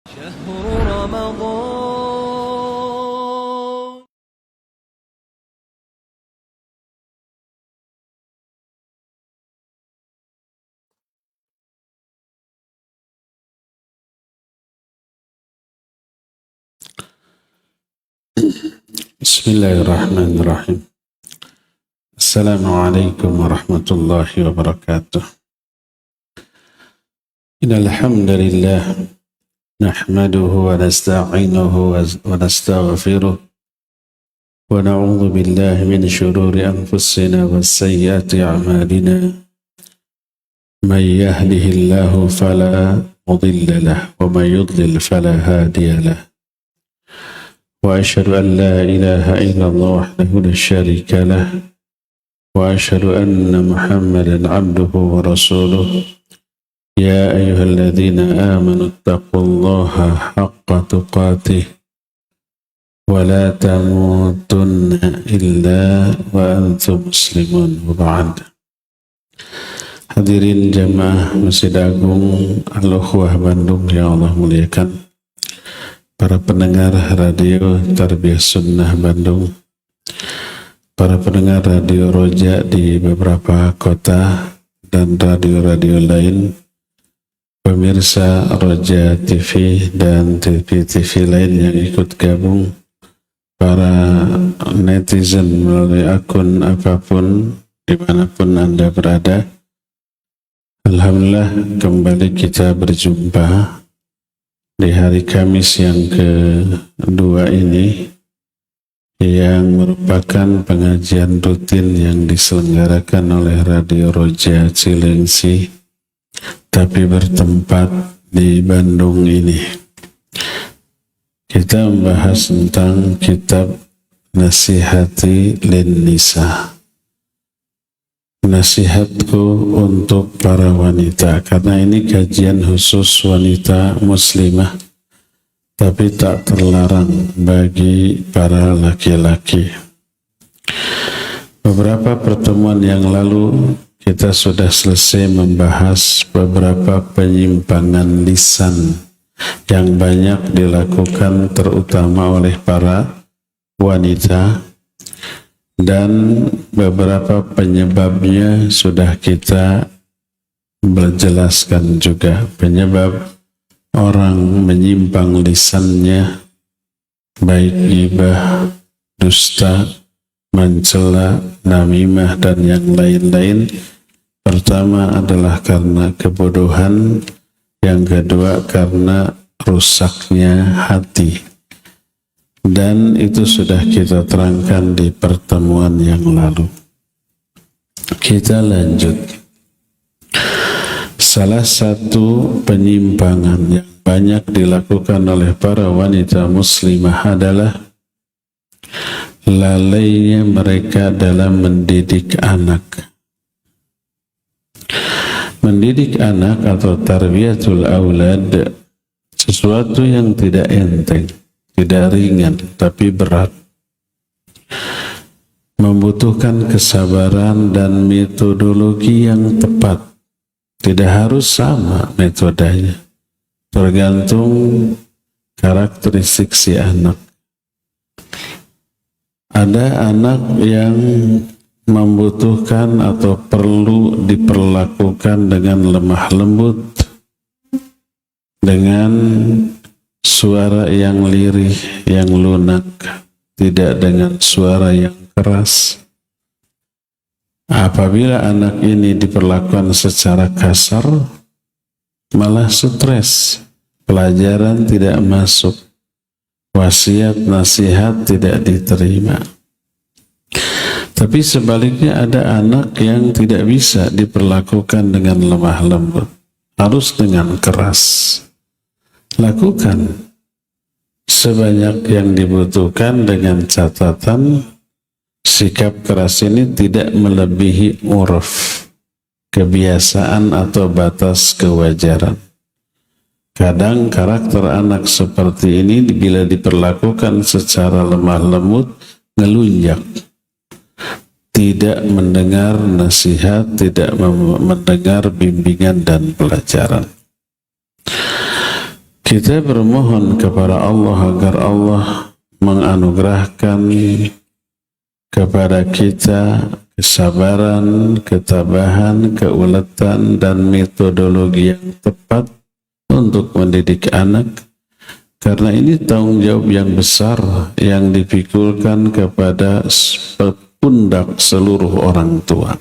شهر رمضان Bismillahirrahmanirrahim. Assalamualaikum warahmatullahi wabarakatuh. Innal hamdalillah nahmaduhu wa nasta'inuhu wa nastaghfiruh wa na'udzu billahi min shururi anfusina wa sayyiati a'malina. May yahdihillahu fala mudilla lahu wa may yudlil fala hadiya lahu. وأشهد أن لا إله إلا الله وحده لا شريك له وأشهد أن محمدا عبده ورسوله يا أيها الذين آمنوا اتقوا الله حق تقاته ولا تموتن إلا وأنتم مسلمون وبعد. Hadirin jamaah Masjid Agung Al-Ukhwah Bandung yang Allah muliakan, para pendengar radio Tarbiyah Sunnah Bandung, para pendengar radio Roja di beberapa kota dan radio-radio lain, pemirsa Roja TV dan TV-TV lain yang ikut gabung, para netizen melalui akun apapun dimanapun Anda berada. Alhamdulillah kembali kita berjumpa di hari Kamis yang kedua ini, yang merupakan pengajian rutin yang diselenggarakan oleh Radio Roja Cilengsi, tapi bertempat di Bandung ini. Kita membahas tentang kitab Nasihati Lin Nisa, nasihatku untuk para wanita, karena ini kajian khusus wanita muslimah, tapi tak terlarang bagi para laki-laki. Beberapa pertemuan yang lalu kita sudah selesai membahas beberapa penyimpangan lisan yang banyak dilakukan terutama oleh para wanita, dan beberapa penyebabnya sudah kita berjelaskan juga. Penyebab orang menyimpang lisannya, baik ghibah, dusta, mencela, namimah, dan yang lain-lain. Pertama adalah karena kebodohan, yang kedua karena rusaknya hati. Dan itu sudah kita terangkan di pertemuan yang lalu. Kita lanjut. Salah satu penyimpangan yang banyak dilakukan oleh para wanita muslimah adalah lalainya mereka dalam mendidik anak. Mendidik anak atau tarbiyatul aulad sesuatu yang tidak enteng, tidak ringan, tapi berat. Membutuhkan kesabaran dan metodologi yang tepat. Tidak harus sama metodenya, tergantung karakteristik si anak. Ada anak yang membutuhkan atau perlu diperlakukan dengan lemah lembut, dengan suara yang lirih, yang lunak, tidak dengan suara yang keras. Apabila anak ini diperlakukan secara kasar, malah stres, pelajaran tidak masuk, wasiat nasihat tidak diterima. Tapi sebaliknya ada anak yang tidak bisa diperlakukan dengan lemah lembut, harus dengan keras. Lakukan sebanyak yang dibutuhkan dengan catatan sikap keras ini tidak melebihi uruf, kebiasaan atau batas kewajaran. Kadang karakter anak seperti ini bila diperlakukan secara lemah lembut, ngelunjak, tidak mendengar nasihat, tidak mendengar bimbingan dan pelajaran. Kita bermohon kepada Allah agar Allah menganugerahkan kepada kita kesabaran, ketabahan, keuletan, dan metodologi yang tepat untuk mendidik anak, karena ini tanggung jawab yang besar yang dipikulkan kepada pundak seluruh orang tua.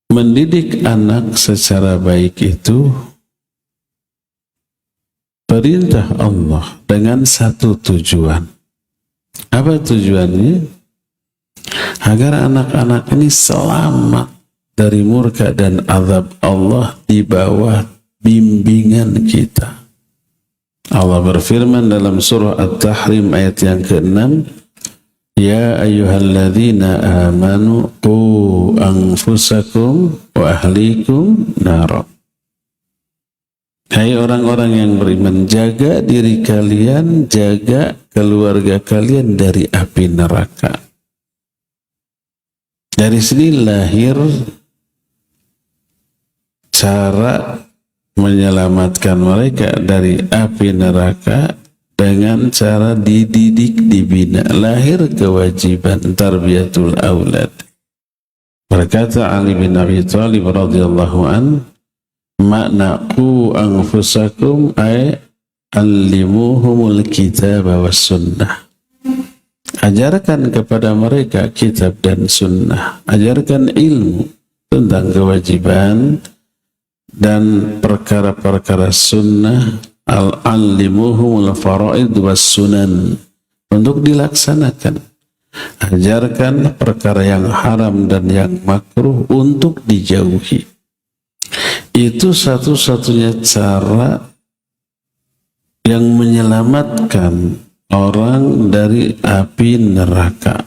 Mendidik anak secara baik itu perintah Allah dengan satu tujuan. Apa tujuannya? Agar anak-anak ini selamat dari murka dan azab Allah di bawah bimbingan kita. Allah berfirman dalam surah At-Tahrim ayat yang ke-6, Ya ayyuhalladzina amanu qu anfusakum wa ahlikum nara. Hai orang-orang yang beriman, jaga diri kalian, jaga keluarga kalian dari api neraka. Dari sini lahir cara menyelamatkan mereka dari api neraka dengan cara dididik, dibina. Lahir kewajiban tarbiyatul aulad. Berkata Ali bin Abi Thalib radhiyallahu an, makna qu anfusakum ay allimuhumul kitab was sunnah. Ajarkan kepada mereka kitab dan sunnah. Ajarkan ilmu tentang kewajiban dan perkara-perkara sunnah, al-allimuhumul faraid was sunan, untuk dilaksanakan. Ajarkan perkara yang haram dan yang makruh untuk dijauhi. Itu satu-satunya cara yang menyelamatkan orang dari api neraka.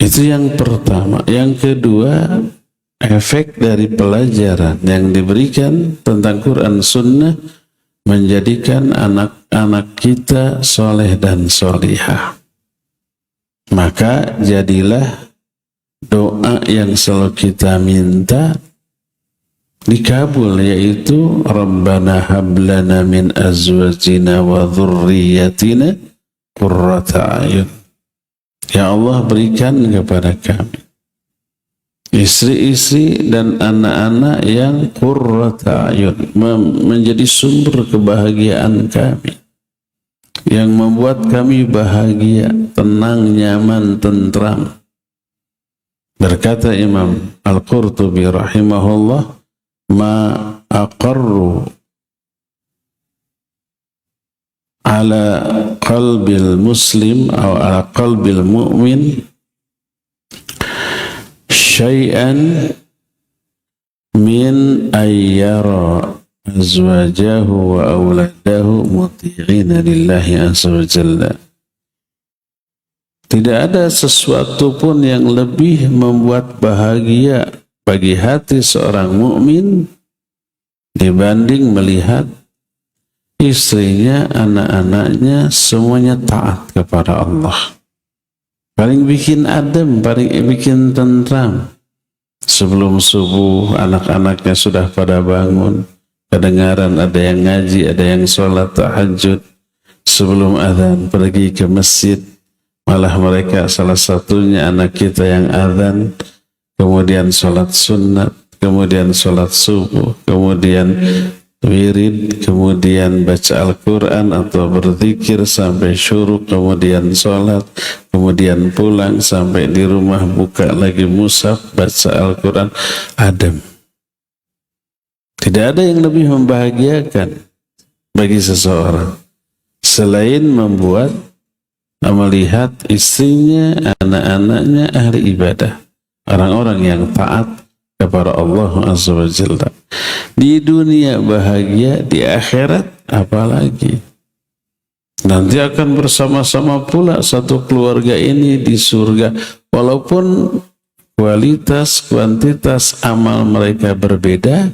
Itu yang pertama. Yang kedua, efek dari pelajaran yang diberikan tentang Quran Sunnah menjadikan anak-anak kita soleh dan solihah. Maka jadilah doa yang selalu kita minta dikabul, yaitu Rabbana hablana min azwajina wa dhurriyyatina qurrata a'yun. Ya Allah, berikan kepada kami istri-istri dan anak-anak yang qurrata a'yun, menjadi sumber kebahagiaan kami, yang membuat kami bahagia, tenang, nyaman, tentram. Berkata Imam Al-Qurtubi rahimahullah, ma aqarru ala qalbil muslim atau ala qalbil mu'min syai'an min ayyara azwajahu wa awladahu muti'ina lillahi azza wa jalla. Tidak ada sesuatu pun yang lebih membuat bahagia bagi hati seorang mukmin dibanding melihat istrinya, anak-anaknya semuanya taat kepada Allah. Paling bikin adem, paling bikin tentram. Sebelum subuh anak-anaknya sudah pada bangun, kedengaran ada yang ngaji, ada yang sholat tahajud. Sebelum azan pergi ke masjid, malah mereka salah satunya anak kita yang azan, kemudian sholat sunat, kemudian sholat subuh, kemudian wirid, kemudian baca Al-Quran atau berzikir sampai syuruk, kemudian sholat, kemudian pulang sampai di rumah buka lagi mushaf, baca Al-Quran, adem. Tidak ada yang lebih membahagiakan bagi seseorang selain membuat melihat istrinya, anak-anaknya ahli ibadah, orang-orang yang taat kepada Allah Azza wa Jalla. Di dunia bahagia, di akhirat apalagi. Nanti akan bersama-sama pula satu keluarga ini di surga. Walaupun kualitas, kuantitas amal mereka berbeda,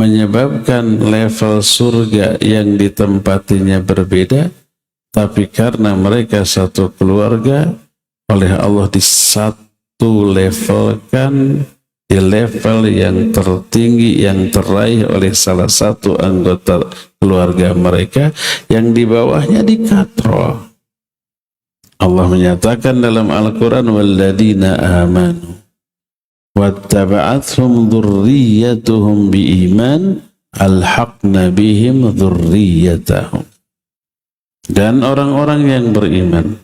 menyebabkan level surga yang ditempatinya berbeda, tapi karena mereka satu keluarga, oleh Allah di satu levelkan di level yang tertinggi yang teraih oleh salah satu anggota keluarga mereka, yang di bawahnya dikatrol. Allah menyatakan dalam Al-Quran, walladzina amanu wattaba'athum dzurriyyatuhum biiman alhaqna bihim dzurriyyatahum. Dan orang-orang yang beriman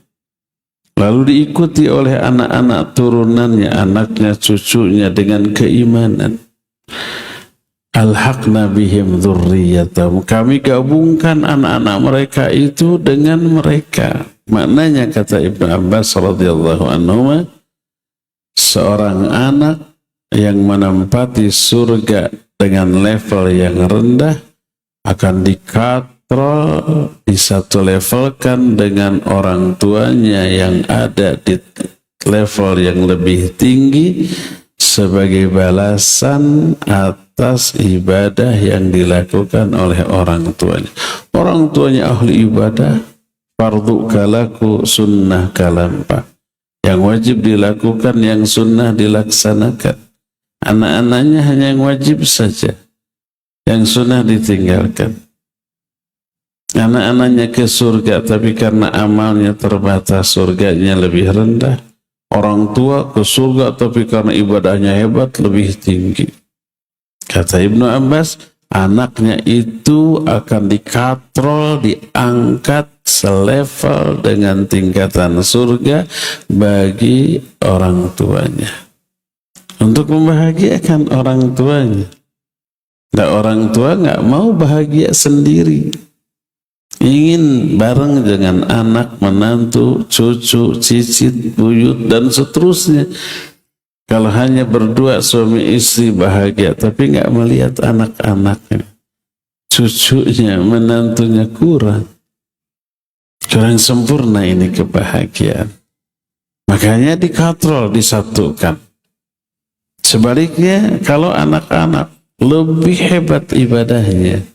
lalu diikuti oleh anak-anak turunannya, anaknya, cucunya dengan keimanan, alhaqna bihim dzurriyyatahum, kami gabungkan anak-anak mereka itu dengan mereka. Maknanya kata Ibnu Abbas radhiyallahu anhu, seorang anak yang menempati surga dengan level yang rendah akan dikatrol, disatu levelkan dengan orang tuanya yang ada di level yang lebih tinggi sebagai balasan atas ibadah yang dilakukan oleh orang tuanya. Orang tuanya ahli ibadah, fardu kalaku, sunnah kalampa, yang wajib dilakukan, yang sunnah dilaksanakan. Anak-anaknya hanya yang wajib saja, yang sunnah ditinggalkan. Anak-anaknya ke surga, tapi karena amalnya terbatas, surganya lebih rendah. Orang tua ke surga, tapi karena ibadahnya hebat, lebih tinggi. Kata Ibnu Abbas, anaknya itu akan dikatrol, diangkat selevel dengan tingkatan surga bagi orang tuanya, untuk membahagiakan orang tuanya. Dan orang tua nggak mau bahagia sendiri, ingin bareng dengan anak, menantu, cucu, cicit, buyut, dan seterusnya. Kalau hanya berdua suami istri bahagia, tapi nggak melihat anak-anaknya, cucunya, menantunya, kurang sempurna ini kebahagiaan. Makanya dikatrol, disatukan. Sebaliknya, kalau anak-anak lebih hebat ibadahnya,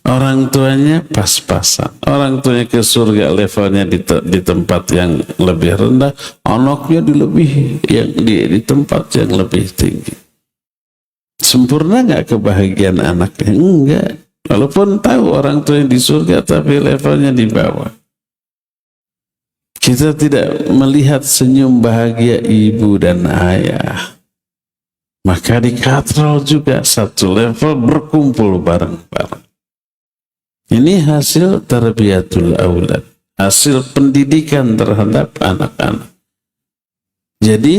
orang tuanya pas-pasan, orang tuanya ke surga levelnya di tempat yang lebih rendah, anaknya di tempat yang lebih tinggi. Sempurna nggak kebahagiaan anaknya? Enggak. Walaupun tahu orang tuanya di surga, tapi levelnya di bawah. Kita tidak melihat senyum bahagia ibu dan ayah, maka dikatrol juga satu level, berkumpul bareng-bareng. Ini hasil tarbiyatul aulad, hasil pendidikan terhadap anak-anak. Jadi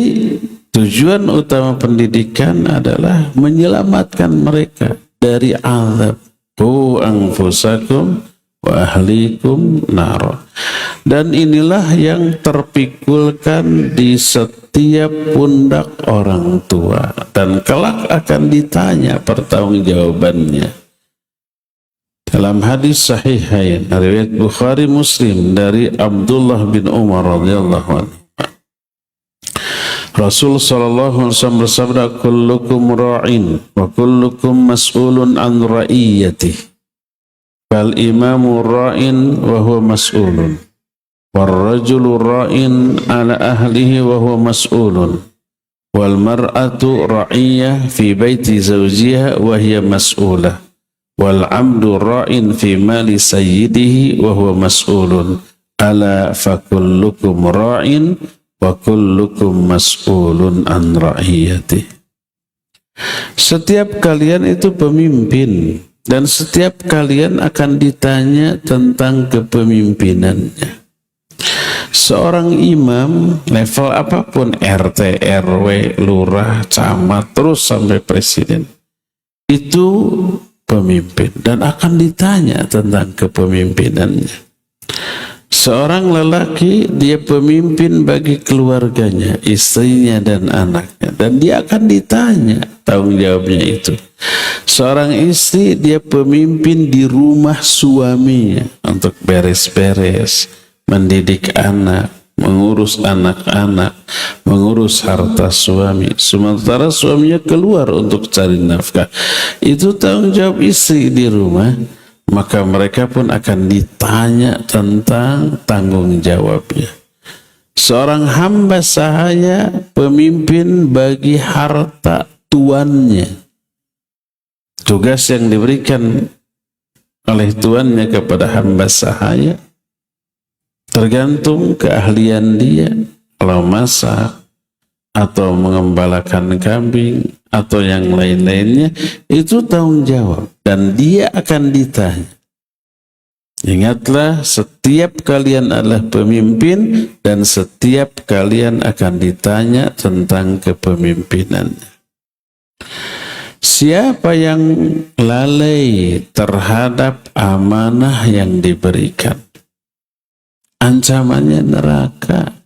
tujuan utama pendidikan adalah menyelamatkan mereka dari azab. Qu anfusakum wa ahlikum nar. Dan inilah yang terpikulkan di setiap pundak orang tua, dan kelak akan ditanya pertanggungjawabannya. Dalam hadis sahihain riwayat Bukhari Muslim dari Abdullah bin Umar radhiyallahu anhu, Rasul sallallahu alaihi wasallam bersabda, kullukum ra'in wa kullukum mas'ulun an ra'iyatihi, fal imamu ra'in wa huwa mas'ulun, wal rajulu ra'in ala ahlihi wa huwa mas'ulun, wal mar'atu ra'iyah fi baiti zawjiha wa hiya mas'ulah, wal 'abdu ra'in fi mali sayyidihi wa huwa mas'ulun, ala fa kullukum ra'in wa kullukum mas'ulun an ra'iyatihi. Setiap kalian itu pemimpin, dan setiap kalian akan ditanya tentang kepemimpinannya. Seorang imam level apapun, RT, RW, lurah, camat, terus sampai presiden, itu pemimpin dan akan ditanya tentang kepemimpinannya. Seorang lelaki, dia pemimpin bagi keluarganya, istrinya dan anaknya, dan dia akan ditanya tanggung jawabnya itu. Seorang istri, dia pemimpin di rumah suaminya untuk beres-beres, mendidik anak, mengurus anak-anak, mengurus harta suami. Sementara suaminya keluar untuk cari nafkah. Itu tanggung jawab istri di rumah. Maka mereka pun akan ditanya tentang tanggung jawabnya. Seorang hamba sahaya pemimpin bagi harta tuannya. Tugas yang diberikan oleh tuannya kepada hamba sahaya tergantung keahlian dia. Kalau masak atau mengembalakan kambing atau yang lain-lainnya, itu tanggung jawab dan dia akan ditanya. Ingatlah, setiap kalian adalah pemimpin dan setiap kalian akan ditanya tentang kepemimpinannya. Siapa yang lalai terhadap amanah yang diberikan, ancamannya neraka.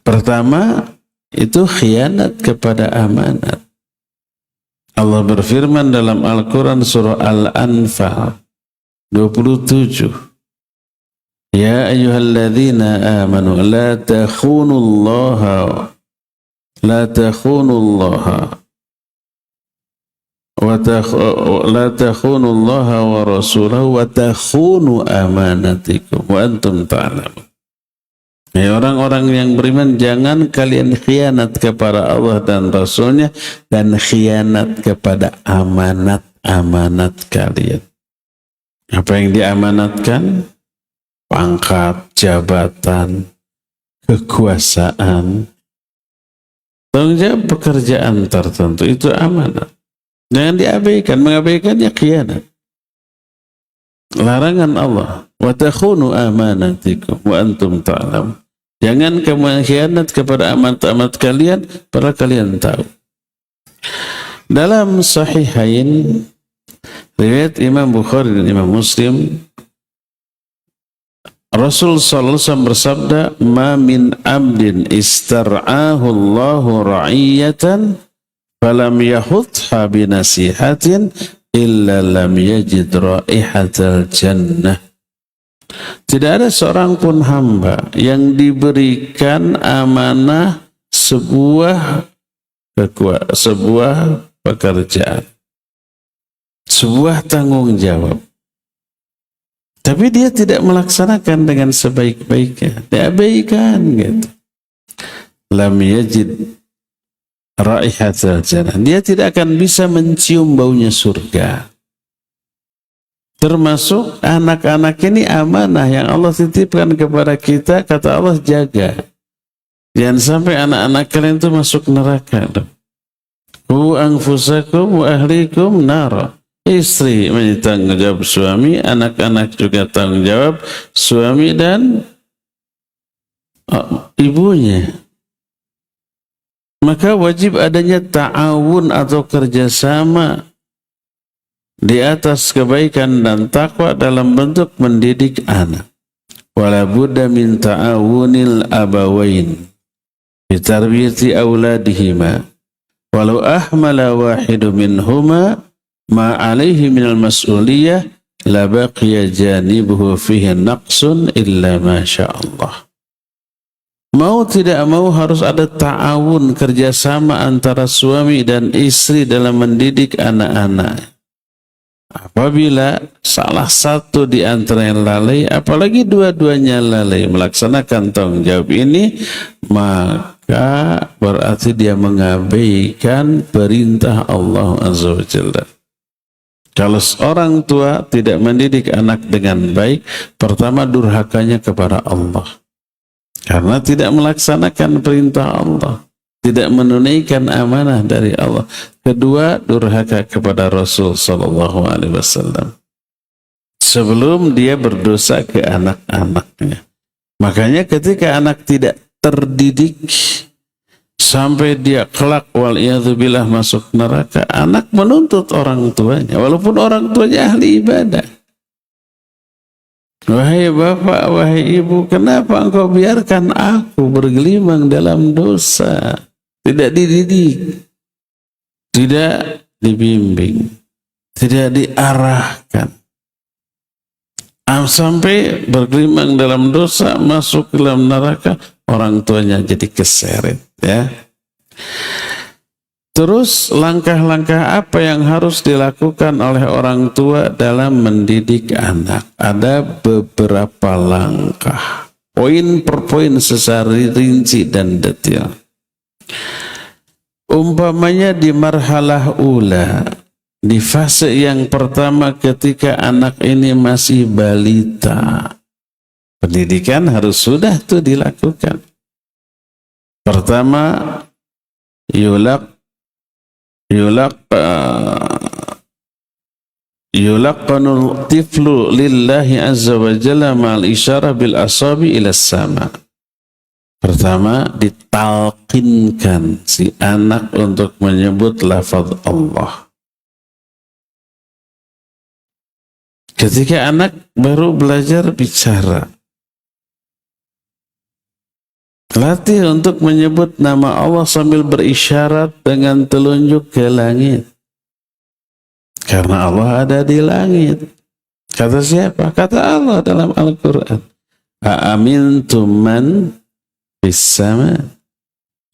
Pertama, itu khianat kepada amanat. Allah berfirman dalam Al-Quran surah Al-Anfal 27. Ya ayyuhalladzina amanu la takhunullaha wa rasulahu wa takhunu amanatikum wa antum ta'lamun. Ya orang-orang yang beriman, jangan kalian khianat kepada Allah dan Rasulnya dan khianat kepada amanat-amanat kalian. Apa yang diamanatkan? Pangkat, jabatan, kekuasaan, tanggung jawab pekerjaan tertentu, itu amanat. Jangan diabaikan, mengabaikannya khianat. Larangan Allah, wa takhunu amanatikum wa antum ta'lamun. Jangan kamu khianat kepada amanat-amanat kalian, padahal kalian tahu. Dalam Sahihain, riwayat Imam Bukhari dan Imam Muslim, Rasul sallallahu alaihi wasallam bersabda, "Ma min abdin istar'ahu Allahu ra'iyatan falam yahutha binasihatin illa lam yajid raihatal jannah." Tidak ada seorang pun hamba yang diberikan amanah sebuah pekerjaan, sebuah tanggung jawab, tapi dia tidak melaksanakan dengan sebaik-baiknya, diabaikan gitu. Lam yajid raihatal jannah, dia tidak akan bisa mencium baunya surga. Termasuk anak-anak ini amanah yang Allah titipkan kepada kita, kata Allah, jaga. Jangan sampai anak-anak kalian itu masuk neraka. Qu anfusakum wa ahlikum nara. Istri menjadi tanggung jawab suami, anak-anak juga tanggung jawab suami dan ibunya. Maka wajib adanya ta'awun atau kerjasama di atas kebaikan dan takwa dalam bentuk mendidik anak. Wala budda min ta'awunil abawain bi tarbiyati auladihima walau ahmala wahidu minhuma ma alaihi minal mas'uliyah la baqiya janibuhu fihi naqsun illa ma sya'allah. Mau tidak mau harus ada ta'awun, kerjasama antara suami dan istri dalam mendidik anak-anak. Apabila salah satu di antara yang lalai, apalagi dua-duanya lalai melaksanakan tanggung jawab ini, maka berarti dia mengabaikan perintah Allah Azza wa Jalla. Kalau seorang tua tidak mendidik anak dengan baik, pertama durhakanya kepada Allah karena tidak melaksanakan perintah Allah, tidak menunaikan amanah dari Allah. Kedua, durhaka kepada Rasul sallallahu alaihi wasallam sebelum dia berdosa ke anak-anaknya. Makanya ketika anak tidak terdidik sampai dia kelak wal'iyadzubillah masuk neraka, anak menuntut orang tuanya walaupun orang tuanya ahli ibadah. Wahai bapak, wahai ibu, kenapa engkau biarkan aku bergelimang dalam dosa? Tidak dididik, tidak dibimbing, tidak diarahkan, sampai bergelimang dalam dosa, masuk ke dalam neraka, orang tuanya jadi keseret, ya. Terus langkah-langkah apa yang harus dilakukan oleh orang tua dalam mendidik anak? Ada beberapa langkah. poin per poin secara rinci dan detail. Umpamanya di marhalah ula, di fase yang pertama ketika anak ini masih balita, pendidikan harus sudah tuh dilakukan. Pertama, yulaqqanul tiflu lillahi azza wa jalla ma'al isyarah bil asabi ila sama. Pertama, ditalqinkan si anak untuk menyebut lafaz Allah. Ketika anak baru belajar bicara, latih untuk menyebut nama Allah sambil berisyarat dengan telunjuk ke langit. Karena Allah ada di langit. Kata siapa? Kata Allah dalam Al-Quran. A'amintum man fis sama.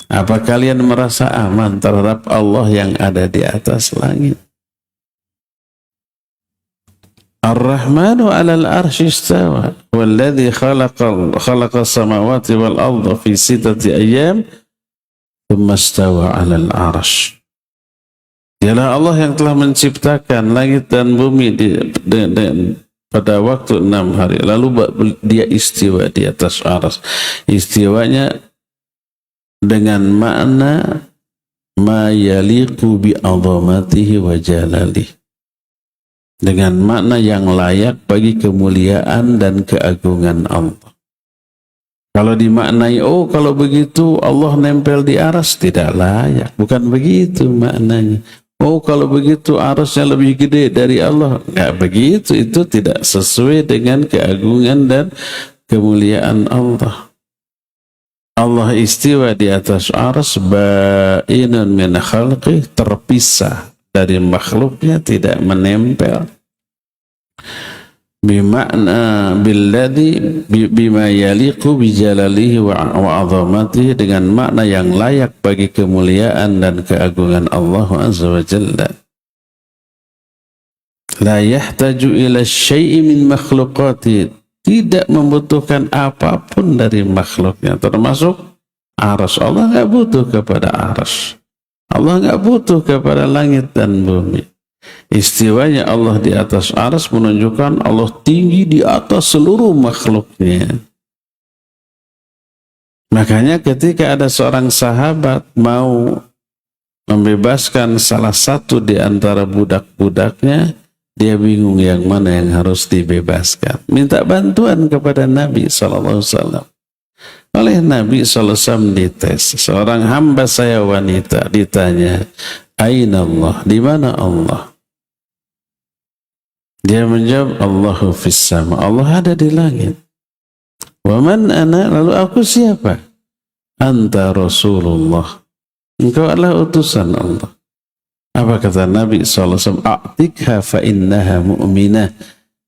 Apa kalian merasa aman terhadap Allah yang ada di atas langit? Ar-Rahmanu 'alal arsy istawa walladzi khalaqa as-samawati wal arda fi 6 ayyam tsumma istawa 'alal arsy. Dialah Allah yang telah menciptakan langit dan bumi pada waktu 6 hari. Lalu dia istiwa di atas arsy. Istiwanya dengan makna ma yaliqu bi 'azamatihi wa jalalihi. Dengan makna yang layak bagi kemuliaan dan keagungan Allah. Kalau dimaknai, oh kalau begitu Allah nempel di arsy, tidak layak. Bukan begitu maknanya. Oh kalau begitu arsy-nya lebih gede dari Allah. Enggak begitu, itu tidak sesuai dengan keagungan dan kemuliaan Allah. Allah istiwa di atas arsy ba'inun min khalqih, terpisah dari makhluknya, tidak menempel. Bimakna billadhi bima yaliqu bijalalihi wa 'azamatihi, dengan makna yang layak bagi kemuliaan dan keagungan Allah azza wa jalla. La yahtaju ila syai'in min makhluqati, tidak membutuhkan apapun dari makhluknya, termasuk arsy. Allah enggak butuh kepada arsy. Allah enggak butuh kepada langit dan bumi. Istiwanya Allah di atas arsy menunjukkan Allah tinggi di atas seluruh makhluknya. Makanya ketika ada seorang sahabat mau membebaskan salah satu di antara budak-budaknya, dia bingung yang mana yang harus dibebaskan. Minta bantuan kepada Nabi SAW. Oleh Nabi SAW dites. Seorang hamba saya wanita ditanya, Aina Allah? Di mana Allah? Dia menjawab, Allahu fis sama. Allah ada di langit. Wa man ana? Lalu aku siapa? Anta Rasulullah. Engkau adalah utusan Allah. Apa kata Nabi SAW? A'tikha fa innaha mu'minah.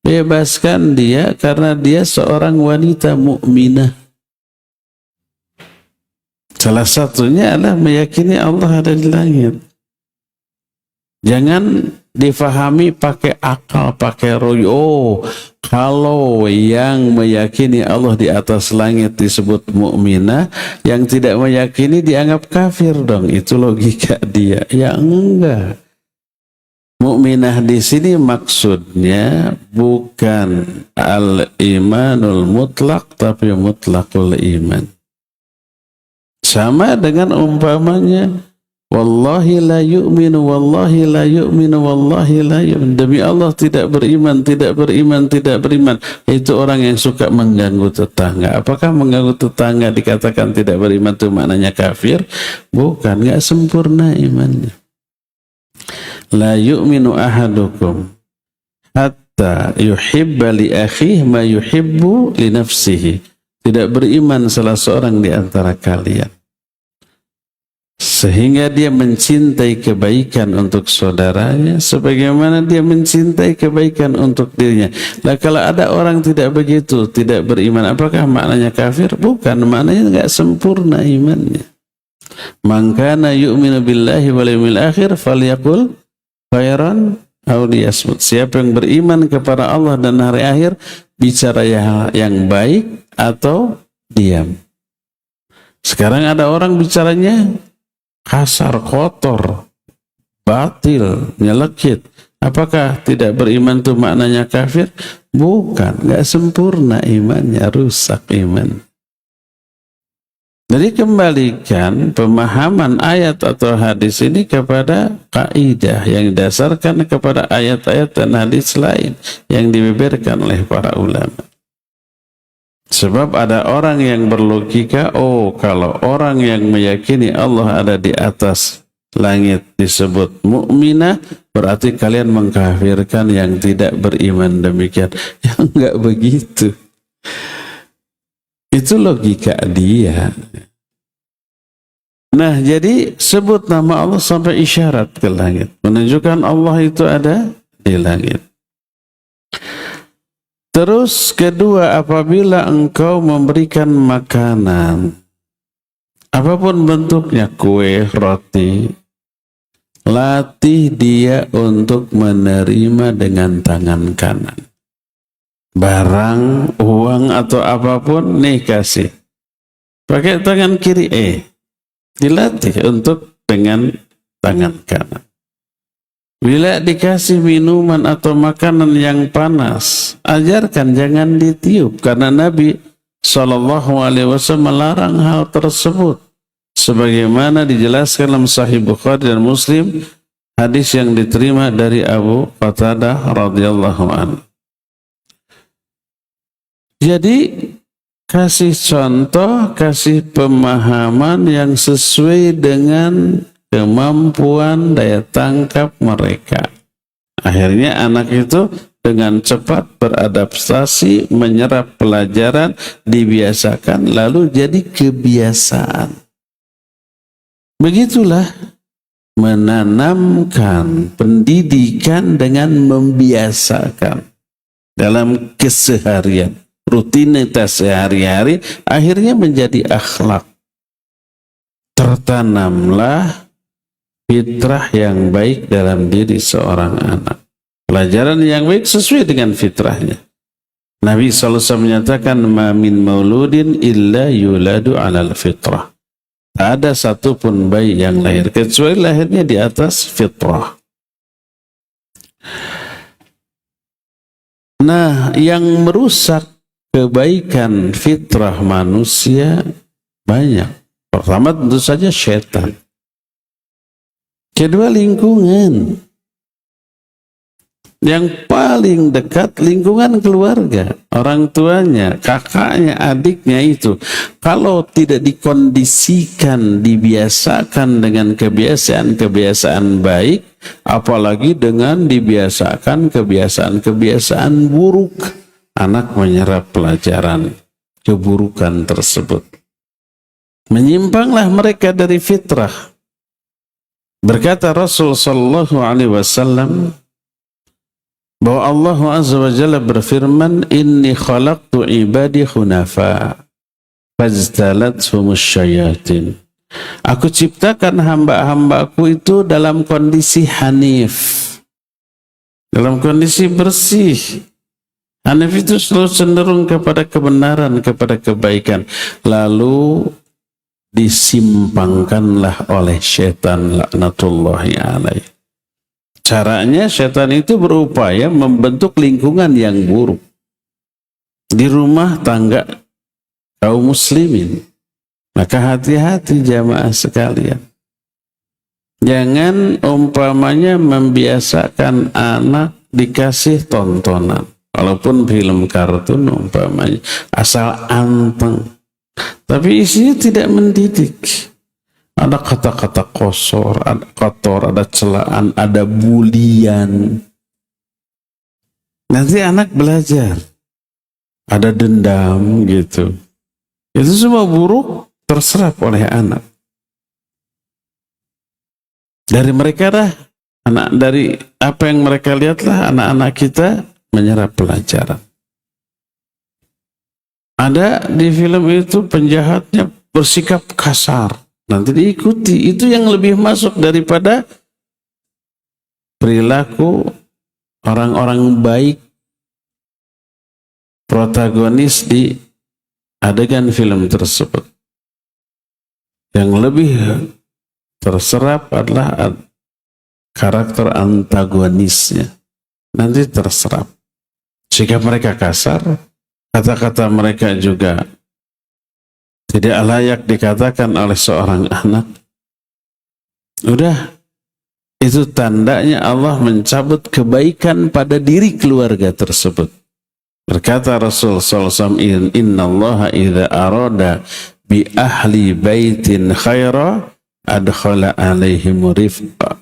Bebaskan dia karena dia seorang wanita mukminah. Salah satunya adalah meyakini Allah ada di langit. Jangan difahami pakai akal, pakai roy. Oh, kalau yang meyakini Allah di atas langit disebut mukminah, yang tidak meyakini dianggap kafir dong. Itu logika dia. Ya enggak. Mukminah di sini maksudnya bukan al-imanul mutlak, tapi mutlakul iman. Sama dengan umpamanya, wallahi la yu'minu, wallahi la yu'minu, wallahi la yu'minu. Demi Allah tidak beriman, tidak beriman, tidak beriman. Itu orang yang suka mengganggu tetangga. Apakah mengganggu tetangga dikatakan tidak beriman itu maknanya kafir? Bukan, nggak sempurna imannya. La yu'minu ahadukum hatta yuhibba li akhihi ma yuhibbu li nafsihi. Tidak beriman salah seorang di antara kalian sehingga dia mencintai kebaikan untuk saudaranya sebagaimana dia mencintai kebaikan untuk dirinya. Nah, kalau ada orang tidak begitu, tidak beriman, apakah maknanya kafir? Bukan, maknanya enggak sempurna imannya. Man kana yu'minu billahi wal yawmil akhir falyaqul khairan aw liyasmut. Siapa yang beriman kepada Allah dan hari akhir, bicara yang baik atau diam. Sekarang ada orang bicaranya kasar, kotor, batil, nyelekit. Apakah tidak beriman itu maknanya kafir? Bukan, nggak sempurna imannya, rusak iman. Jadi kembalikan pemahaman ayat atau hadis ini kepada kaidah yang didasarkan kepada ayat-ayat dan hadis lain yang dibeberkan oleh para ulama. Sebab ada orang yang berlogika, oh kalau orang yang meyakini Allah ada di atas langit disebut mukminah, berarti kalian mengkafirkan yang tidak beriman demikian. Ya enggak begitu. Itu logika dia. Nah, jadi sebut nama Allah sampai isyarat ke langit, menunjukkan Allah itu ada di langit. Terus kedua, apabila engkau memberikan makanan, apapun bentuknya, kue, roti, latih dia untuk menerima dengan tangan kanan. Barang, uang atau apapun, nih kasih. Pakai tangan kiri, dilatih untuk dengan tangan kanan. Bila dikasih minuman atau makanan yang panas, ajarkan jangan ditiup, karena Nabi SAW melarang hal tersebut. Sebagaimana dijelaskan dalam Sahih Bukhari dan Muslim, hadis yang diterima dari Abu Qatadah radhiyallahu anhu. Jadi kasih contoh, kasih pemahaman yang sesuai dengan kemampuan daya tangkap mereka. Akhirnya anak itu dengan cepat beradaptasi, menyerap pelajaran, dibiasakan, lalu jadi kebiasaan. Begitulah menanamkan pendidikan dengan membiasakan dalam keseharian, rutinitas sehari-hari, akhirnya menjadi akhlak. Tertanamlah fitrah yang baik dalam diri seorang anak. Pelajaran yang baik sesuai dengan fitrahnya. Nabi SAW menyatakan, "Ma min mauludin illa yuladu alal fitrah." Tak ada satupun bayi yang lahir kecuali lahirnya di atas fitrah. Nah, yang merusak kebaikan fitrah manusia banyak. Pertama tentu saja syaitan. Kedua, lingkungan. Yang paling dekat lingkungan keluarga, orang tuanya, kakaknya, adiknya itu. Kalau tidak dikondisikan, dibiasakan dengan kebiasaan-kebiasaan baik, apalagi dengan dibiasakan kebiasaan-kebiasaan buruk, anak menyerap pelajaran keburukan tersebut. Menyimpanglah mereka dari fitrah. Berkata Rasul sallallahu alaihi wasallam bahwa Allah Azza wa Jalla berfirman, "Inni khalaqtu ibadi hunafa fajtalathumus syayatin." Aku ciptakan hamba-hambaku itu dalam kondisi hanif, dalam kondisi bersih. Hanif itu selalu cenderung kepada kebenaran, kepada kebaikan. Lalu disimpangkanlah oleh syaitan laknatullahi alaih. Caranya syaitan itu berupaya membentuk lingkungan yang buruk di rumah tangga kaum muslimin. Maka hati-hati jamaah sekalian. Jangan umpamanya membiasakan anak dikasih tontonan. Walaupun film kartun umpamanya, asal anteng. Tapi isinya tidak mendidik. Ada kata-kata kotor, ada celaan, ada bulian. Nanti anak belajar. Ada dendam gitu. Itu semua buruk terserap oleh anak. Dari mereka dari apa yang mereka lihatlah anak-anak kita menyerap pelajaran. Ada di film itu penjahatnya bersikap kasar. Nanti diikuti. Itu yang lebih masuk daripada perilaku orang-orang baik, protagonis di adegan film tersebut. Yang lebih terserap adalah karakter antagonisnya. Nanti terserap. Jika mereka kasar, kata-kata mereka juga tidak layak dikatakan oleh seorang anak. Udah, itu tandanya Allah mencabut kebaikan pada diri keluarga tersebut. Berkata Rasul SAW, Inna Allah idha arada bi ahli baitin khaira adkhala alaihim rifqa.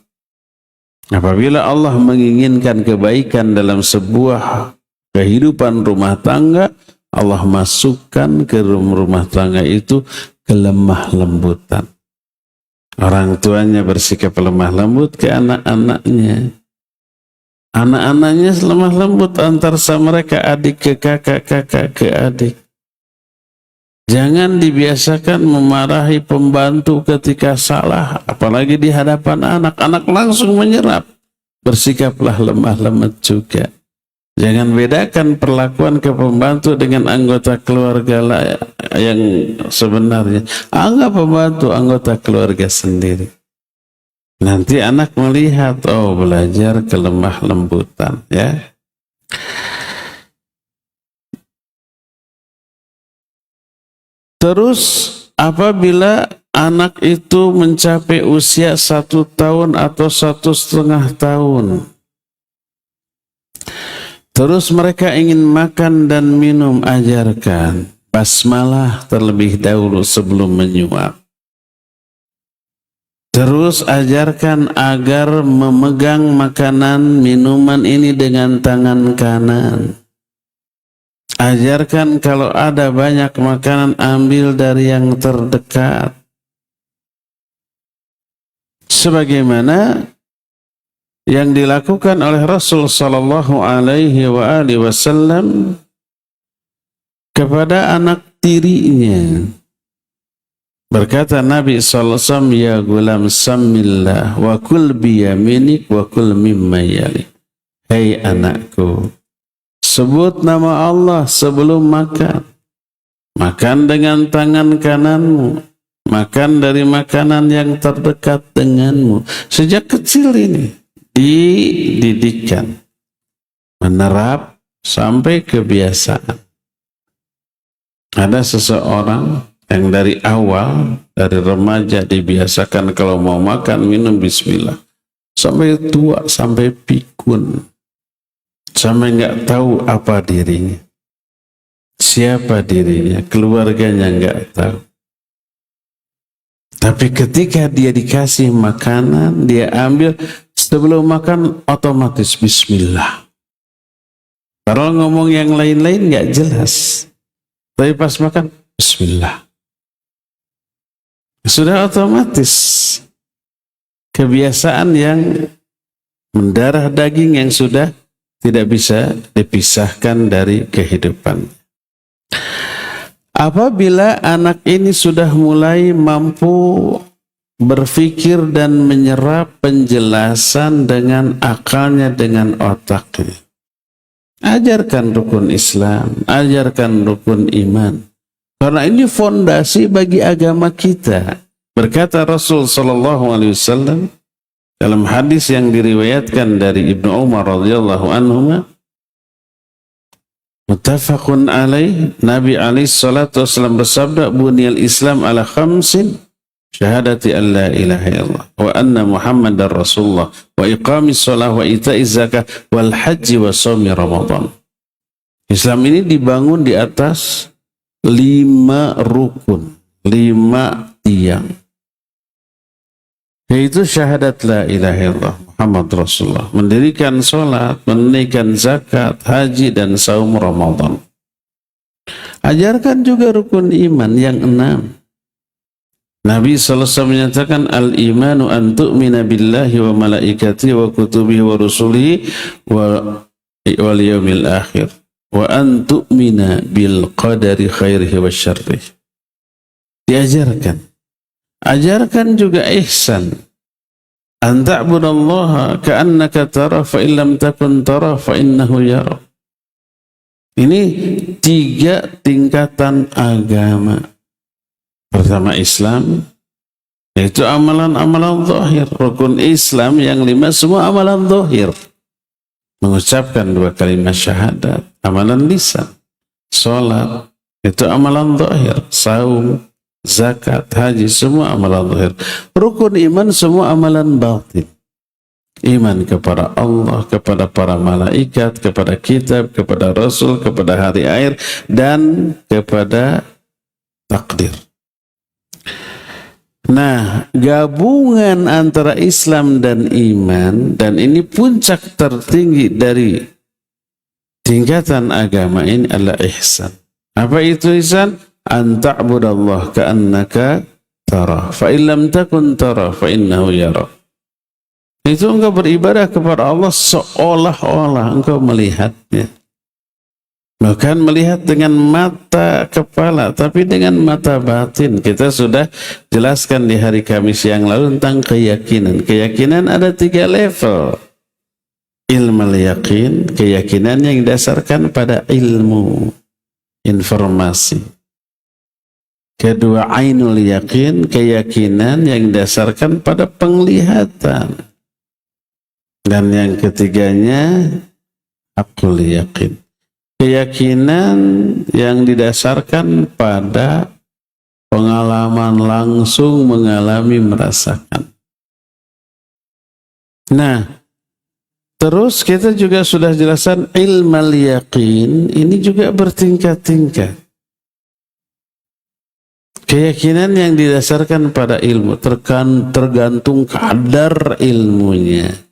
Apabila Allah menginginkan kebaikan dalam sebuah kehidupan rumah tangga, Allah masukkan ke rumah tangga itu kelemah lembutan. Orang tuanya bersikap lemah lembut ke anak-anaknya. Anak-anaknya lemah lembut antar sama mereka, adik ke kakak, kakak ke adik. Jangan dibiasakan memarahi pembantu ketika salah, apalagi di hadapan anak. Anak langsung menyerap. Bersikaplah lemah lembut juga. Jangan bedakan perlakuan ke pembantu dengan anggota keluarga yang sebenarnya. Anggap pembantu anggota keluarga sendiri. Nanti anak melihat, oh belajar kelemah lembutan, ya. Terus apabila anak itu mencapai usia 1 tahun atau 1,5 tahun, terus mereka ingin makan dan minum, ajarkan basmalah terlebih dahulu sebelum menyuap. Terus ajarkan agar memegang makanan minuman ini dengan tangan kanan. Ajarkan kalau ada banyak makanan, ambil dari yang terdekat. Sebagaimana yang dilakukan oleh Rasul sallallahu alaihi wasallam kepada anak tirinya. Berkata Nabi sallallahu alaihi wasallam, ya gulam samillah wa kul biyaminik wa kul mimma yalik. Hei anakku, sebut nama Allah sebelum makan. Makan dengan tangan kananmu. Makan dari makanan yang terdekat denganmu. Sejak kecil ini dididikkan, menerap sampai kebiasaan. Ada seseorang yang dari awal, dari remaja dibiasakan kalau mau makan minum bismillah. Sampai tua, sampai pikun. Sampai nggak tahu apa dirinya. Siapa dirinya, keluarganya nggak tahu. Tapi ketika dia dikasih makanan, dia ambil, sebelum makan otomatis bismillah. Kalau ngomong yang lain-lain nggak jelas. Tapi pas makan, bismillah. Sudah otomatis. Kebiasaan yang mendarah daging yang sudah tidak bisa dipisahkan dari kehidupan. Apabila anak ini sudah mulai mampu berpikir dan menyerap penjelasan dengan akalnya, dengan otaknya, ajarkan rukun Islam, ajarkan rukun iman. Karena ini fondasi bagi agama kita. Berkata Rasul sallallahu alaihi wasallam dalam hadis yang diriwayatkan dari Ibnu Umar radhiyallahu anhuma, muttafaqun alaih, Nabi alaihi salatu wasallam bersabda, buniyal Islam ala khamsin, syahadati an la ilaha illallah wa anna Muhammadar Rasulullah wa iqamis shalah wa ita'iz zakah wal haji wa shaumi Ramadan. Islam ini dibangun di atas 5 rukun, 5 tiang. Yaitu syahadat la ilaha illallah Muhammad Rasulullah, mendirikan sholat, menunaikan zakat, haji, dan saum Ramadan. Ajarkan juga rukun iman yang 6. Nabi SAW menyatakan, al-imanu an tu'mina billahi wa malaikatihi wa kutubihi wa rusulihi wal yaumil akhir wa an tu'mina bil qadari khairihi wa syarrihi. Diajarkan. Ajarkan juga ihsan. An ta'budallaha ka'annaka tara fa illam takun tara fa innahu yara. Ini 3 tingkatan agama. Pertama Islam, yaitu amalan-amalan zahir. Rukun Islam yang 5 semua amalan zahir. Mengucapkan 2 kalimat syahadat, amalan lisan. Salat, itu amalan zahir. Saum, zakat, haji, semua amalan zahir. Rukun iman semua amalan batin. Iman kepada Allah, kepada para malaikat, kepada kitab, kepada Rasul, kepada hari akhir, dan kepada takdir. Nah, gabungan antara Islam dan iman, dan ini puncak tertinggi dari tingkatan agama ini adalah ihsan. Apa itu ihsan? An ta'budallah ka'annaka tarah, fa illam takun tarah fa innahu yarah. Itu engkau beribadah kepada Allah seolah-olah engkau melihatnya. Bukan melihat dengan mata kepala, tapi dengan mata batin. Kita sudah jelaskan di hari Kamis yang lalu tentang keyakinan. Keyakinan ada 3 level. Ilmu yakin, keyakinan yang didasarkan pada ilmu, informasi. Kedua, ainul yakin, keyakinan yang didasarkan pada penglihatan. Dan yang ketiganya, akul yakin, keyakinan yang didasarkan pada pengalaman langsung, mengalami, merasakan. Nah, terus kita juga sudah jelaskan ilmal yakin ini juga bertingkat-tingkat. Keyakinan yang didasarkan pada ilmu tergantung kadar ilmunya.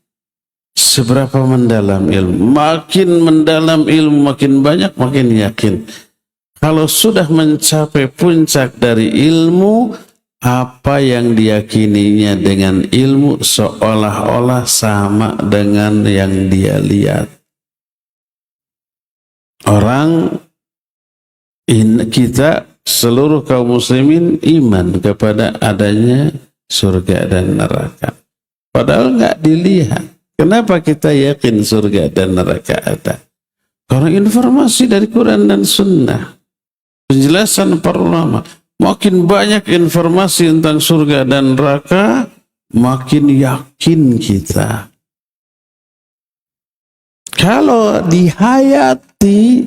Seberapa mendalam ilmu. Makin mendalam ilmu, makin banyak, makin yakin. Kalau sudah mencapai puncak dari ilmu, apa yang diyakininya dengan ilmu seolah-olah sama dengan yang dia lihat. Kita seluruh kaum muslimin iman kepada adanya surga dan neraka. Padahal nggak dilihat. Kenapa kita yakin surga dan neraka ada? Karena informasi dari Quran dan Sunnah. Penjelasan para ulama. Makin banyak informasi tentang surga dan neraka, makin yakin kita. Kalau dihayati,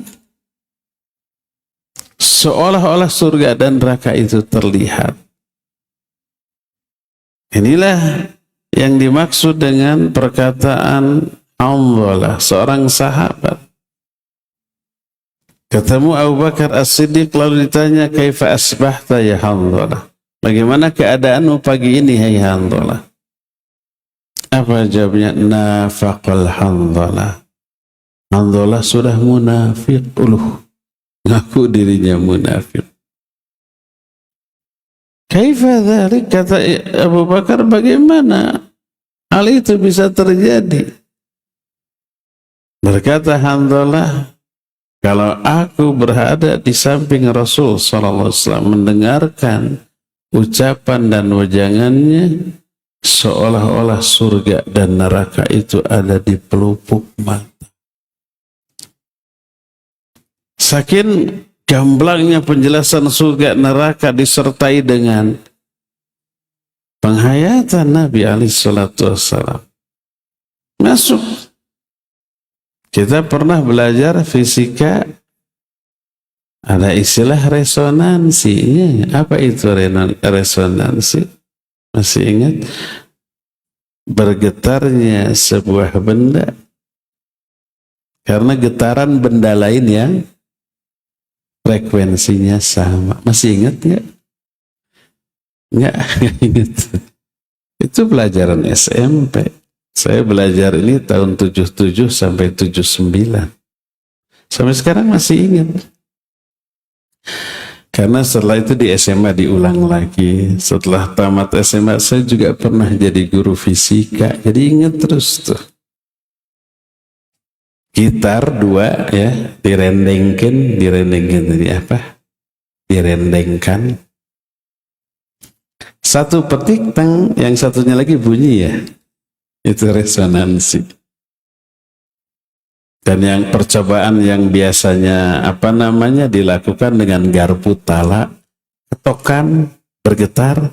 seolah-olah surga dan neraka itu terlihat. Inilah yang dimaksud dengan perkataan Hanzalah, seorang sahabat. Ketemu Abu Bakar As-Siddiq lalu ditanya, "Kaifa asbahta ya Hanzalah?" Bagaimana keadaanmu pagi ini hai Hanzalah? Apa jawabnya? Nafaqal Hanzalah. Hanzalah sudah munafik, ngaku dirinya munafik. Kaifa dzalik, kata Abu Bakar, bagaimana hal itu bisa terjadi? Berkata Hanzalah, kalau aku berada di samping Rasul SAW mendengarkan ucapan dan wejangannya, seolah-olah surga dan neraka itu ada di pelupuk mata. Saking gamblangnya penjelasan surga neraka disertai dengan penghayatan Nabi SAW. Masuk. Kita pernah belajar fisika, ada istilah resonansi. Apa itu resonansi? Masih ingat? Bergetarnya sebuah benda karena getaran benda lain yang frekuensinya sama. Masih ingat nggak? Nggak ingat. Itu pelajaran SMP. Saya belajar ini tahun 77 sampai 79. Sampai sekarang masih ingat. Karena setelah itu di SMA diulang lagi. Setelah tamat SMA saya juga pernah jadi guru fisika. Jadi ingat terus tuh. Gitar 2 ya, direndengkan tadi apa? Direndengkan. Satu petik tang, yang satunya lagi bunyi ya. Itu resonansi. Dan yang percobaan yang biasanya dilakukan dengan garpu tala, ketokan, bergetar,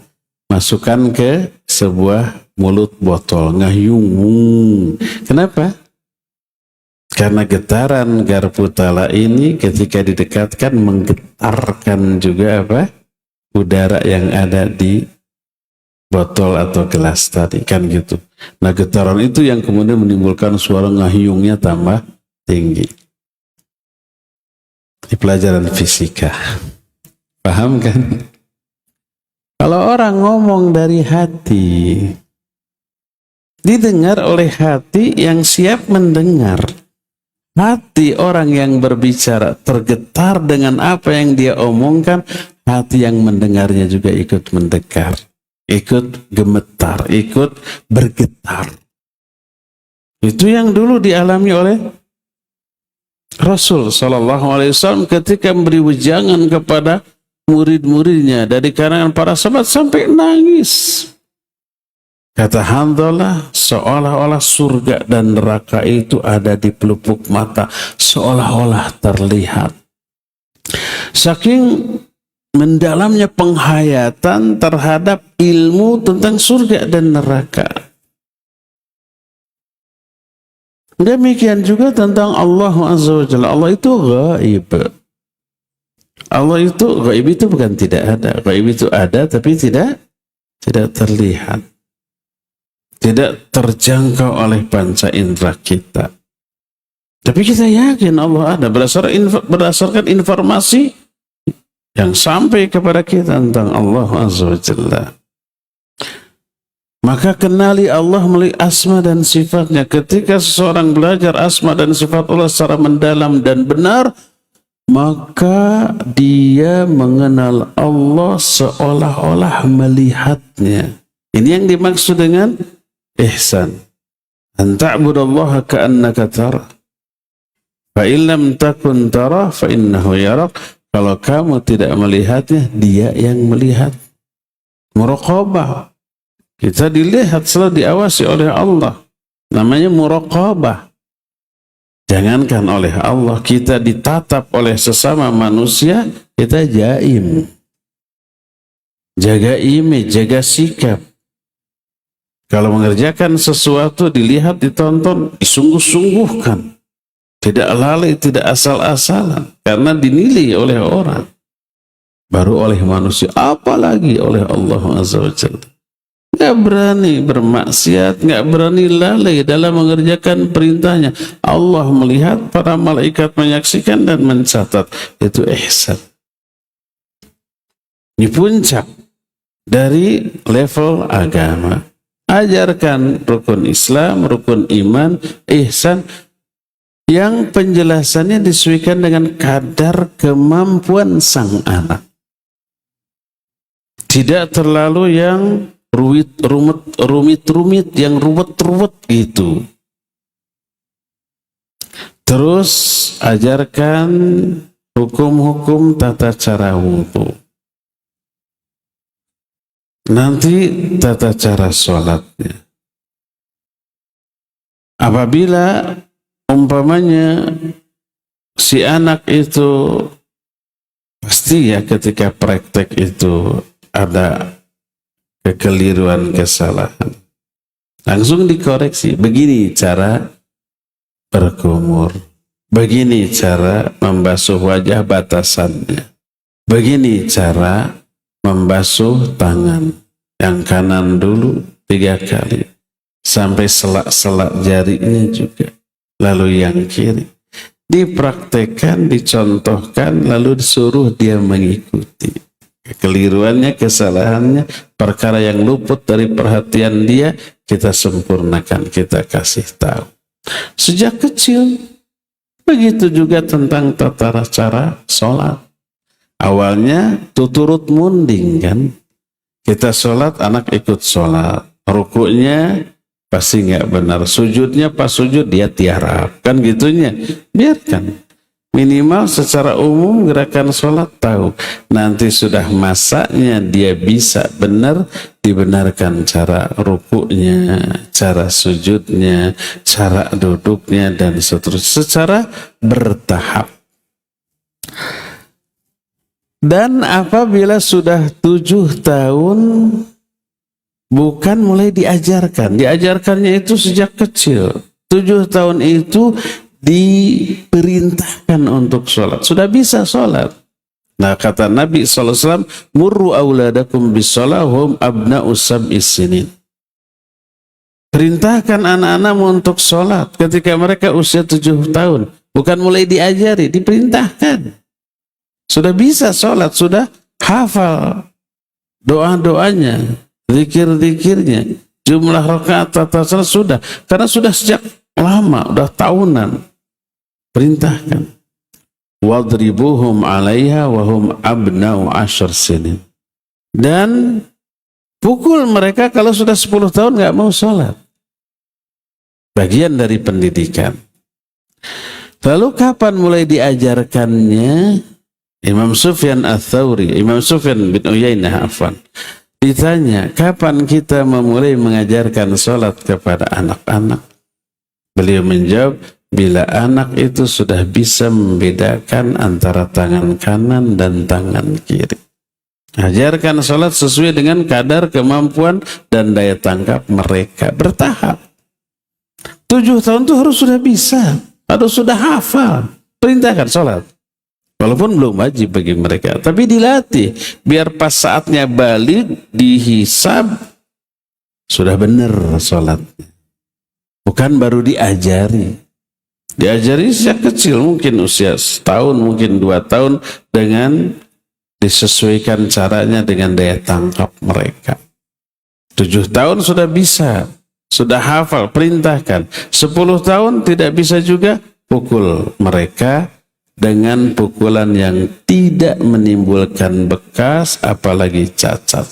masukkan ke sebuah mulut botol, ngayung. Kenapa? Karena getaran garpu tala ini ketika didekatkan menggetarkan juga udara yang ada di botol atau gelas tadi, kan gitu. Nah, getaran itu yang kemudian menimbulkan suara ngayungnya tambah tinggi. Di pelajaran fisika. Paham kan? Kalau orang ngomong dari hati, didengar oleh hati yang siap mendengar. Hati orang yang berbicara tergetar dengan apa yang dia omongkan, hati yang mendengarnya juga ikut mendekat, ikut gemetar, ikut bergetar. Itu yang dulu dialami oleh Rasul SAW ketika memberi wejangan kepada murid-muridnya dari kalangan para sahabat sampai nangis. Kata Hanzalah, seolah-olah surga dan neraka itu ada di pelupuk mata, seolah-olah terlihat. Saking mendalamnya penghayatan terhadap ilmu tentang surga dan neraka. Demikian juga tentang Allah Azza wa Jalla. Allah itu gaib. Allah itu gaib, itu bukan tidak ada. Gaib itu ada tapi tidak terlihat. Tidak terjangkau oleh panca indera kita. Tapi kita yakin Allah ada berdasarkan informasi yang sampai kepada kita tentang Allah Azza wa Jalla. Maka kenali Allah melalui asma dan sifatnya. Ketika seseorang belajar asma dan sifat Allah secara mendalam dan benar, maka dia mengenal Allah seolah-olah melihatnya. Ini yang dimaksud dengan ihsan. An ta'budallaha ka'annaka tarah. Fa in lam takun tarah fa innahu yarak. Kalau kamu tidak melihatnya, dia yang melihat. Muraqabah. Kita dilihat, selalu diawasi oleh Allah. Namanya muraqabah. Jangankan oleh Allah, kita ditatap oleh sesama manusia, kita jaim. Jaga image, jaga sikap. Kalau mengerjakan sesuatu, dilihat, ditonton, disungguh-sungguhkan. Tidak lalai, tidak asal-asalan. Karena dinilai oleh orang. Baru oleh manusia, apalagi oleh Allah Azza wa Jalla. Nggak berani bermaksiat, nggak berani lalai dalam mengerjakan perintahnya. Allah melihat, para malaikat menyaksikan dan mencatat. Itu ihsan. Ini puncak dari level agama. Ajarkan rukun Islam, rukun iman, ihsan, yang penjelasannya disesuaikan dengan kadar kemampuan sang anak. Tidak terlalu yang rumit, yang ruwet gitu. Terus ajarkan hukum-hukum tata cara wudu. Nanti tata cara sholatnya. Apabila umpamanya si anak itu pasti ya ketika praktek itu ada kekeliruan, kesalahan, langsung dikoreksi. Begini cara berkumur, begini cara membasuh wajah batasannya, begini cara membasuh tangan, yang kanan dulu 3 kali sampai selak-selak jarinya juga, lalu yang kiri. Dipraktekkan, dicontohkan, lalu disuruh dia mengikuti. Kekeliruannya, kesalahannya, perkara yang luput dari perhatian dia, kita sempurnakan, kita kasih tahu. Sejak kecil, begitu juga tentang tata cara sholat. Awalnya tuturut munding kan. Kita sholat, anak ikut sholat. Rukuknya pasti nggak benar. Sujudnya pas sujud dia tiarap. Kan gitunya. Biarkan. Minimal secara umum gerakan sholat tahu. Nanti sudah masaknya dia bisa benar, dibenarkan cara rukuknya, cara sujudnya, cara duduknya, dan seterusnya secara bertahap. Dan apabila sudah 7 tahun, bukan mulai diajarkan. Diajarkannya itu sejak kecil. 7 tahun itu diperintahkan untuk sholat. Sudah bisa sholat. Nah, kata Nabi SAW, murru auladakum bisolahum abna'u sab'is sinin. Perintahkan anak-anakmu untuk sholat ketika mereka usia 7 tahun. Bukan mulai diajari, diperintahkan. Sudah bisa sholat, sudah hafal doa-doanya, zikir-zikirnya, jumlah rakaat tata salat sudah. Karena sudah sejak lama, udah tahunan. Perintahkan. Wadribuhum 'alaiha wa hum abna'u 10 sinin. Dan pukul mereka kalau sudah 10 tahun nggak mau sholat. Bagian dari pendidikan. Lalu kapan mulai diajarkannya? Imam Sufyan Ats-Tsauri, Imam Sufyan bin Uyainah ditanya, kapan kita memulai mengajarkan sholat kepada anak-anak? Beliau menjawab, bila anak itu sudah bisa membedakan antara tangan kanan dan tangan kiri. Ajarkan sholat sesuai dengan kadar kemampuan dan daya tangkap mereka. Bertahap. 7 tahun itu harus sudah bisa, harus sudah hafal. Perintahkan sholat. Walaupun belum wajib bagi mereka, tapi dilatih. Biar pas saatnya balik, dihisab, sudah benar sholatnya. Bukan baru diajari. Diajari sejak kecil, mungkin usia 1 tahun, mungkin 2 tahun, dengan disesuaikan caranya dengan daya tangkap mereka. 7 tahun sudah bisa, sudah hafal, perintahkan. 10 tahun tidak bisa juga, pukul mereka dengan pukulan yang tidak menimbulkan bekas, apalagi cacat.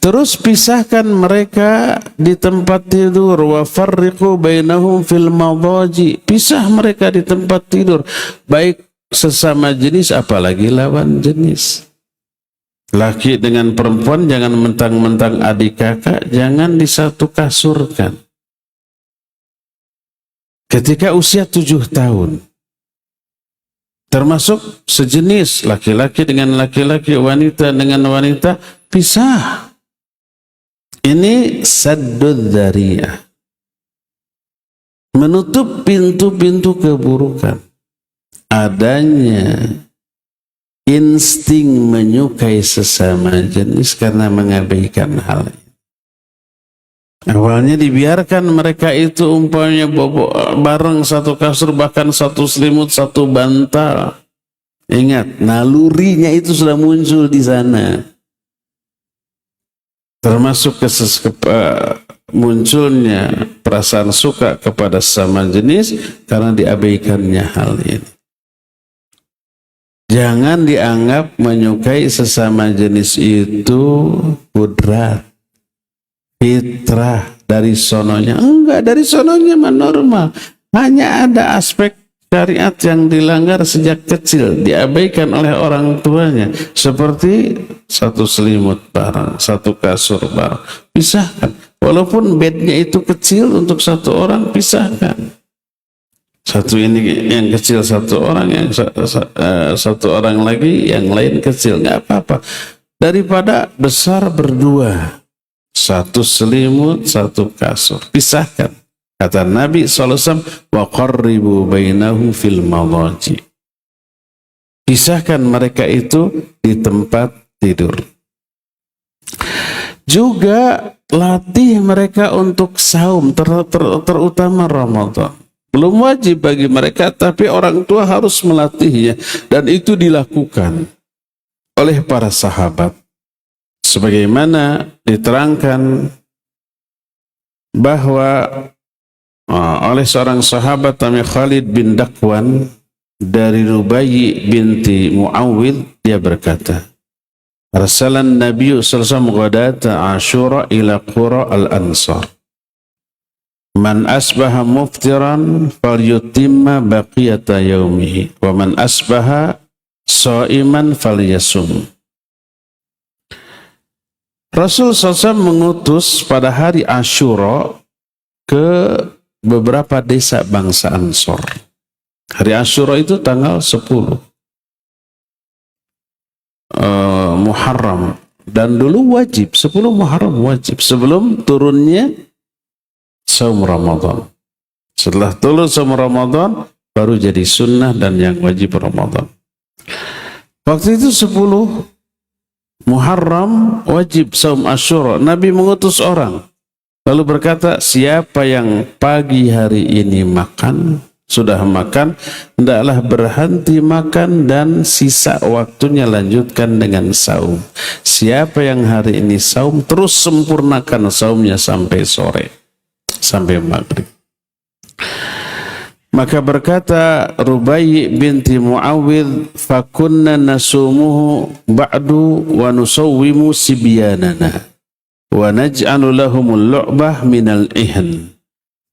Terus pisahkan mereka di tempat tidur, wa farriqu bainahum fil madaji. Pisah mereka di tempat tidur, baik sesama jenis apalagi lawan jenis. Laki dengan perempuan jangan mentang-mentang adik kakak, jangan disatu kasurkan. Ketika usia 7 tahun. Termasuk sejenis, laki-laki dengan laki-laki, wanita dengan wanita, pisah. Ini saddud dzariyah. Menutup pintu-pintu keburukan. Adanya insting menyukai sesama jenis karena mengabaikan hal ini. Awalnya dibiarkan mereka itu umpamanya bobok bareng satu kasur, bahkan satu selimut, satu bantal. Ingat, nalurinya itu sudah muncul di sana. Termasuk munculnya perasaan suka kepada sesama jenis karena diabaikannya hal ini. Jangan dianggap menyukai sesama jenis itu kudrat, fitrah, dari sononya. Enggak, dari sononya mah normal. Hanya ada aspek syariat yang dilanggar sejak kecil, diabaikan oleh orang tuanya. Seperti satu selimut bareng, satu kasur bareng. Pisahkan. Walaupun bednya itu kecil untuk satu orang, pisahkan. Satu ini yang kecil satu orang, yang satu orang lagi yang lain kecil. Nggak apa-apa. Daripada besar berdua. Satu selimut, satu kasur. Pisahkan. Kata Nabi SAW, wa qarribu bainahu fil madaji. Pisahkan mereka itu di tempat tidur. Juga latih mereka untuk saum, terutama Ramadan. Belum wajib bagi mereka, tapi orang tua harus melatihnya. Dan itu dilakukan oleh para sahabat. Sebagaimana diterangkan bahwa oleh seorang sahabat namanya Khalid bin Dakwan dari Rubayyi binti Muawwidh, dia berkata, Arsalan Nabi sallallahu alaihi wasallam ghadata Asyura ila qura al-Ansar. Man asbaha muftiran falyutimma baqiyata yaumihi wa man asbaha shaiman falyasum. Rasul SAW mengutus pada hari Asyura ke beberapa desa bangsa Ansor. Hari Asyura itu tanggal 10 Muharram, dan dulu wajib 10 Muharram wajib sebelum turunnya saum Ramadan. Setelah turun saum Ramadan baru jadi sunnah dan yang wajib Ramadan. Waktu itu 10 Muharram wajib saum Asyura. Nabi mengutus orang lalu berkata, siapa yang pagi hari ini sudah makan, hendaklah berhenti makan dan sisa waktunya lanjutkan dengan saum. Siapa yang hari ini saum, terus sempurnakan saumnya sampai sore, sampai maghrib. Maka berkata Rubai binti Muawidh, fakunna nasumuhu ba'du wa nusawwimu sibyanana wa naj'alu lahumul lu'bah minal ihan.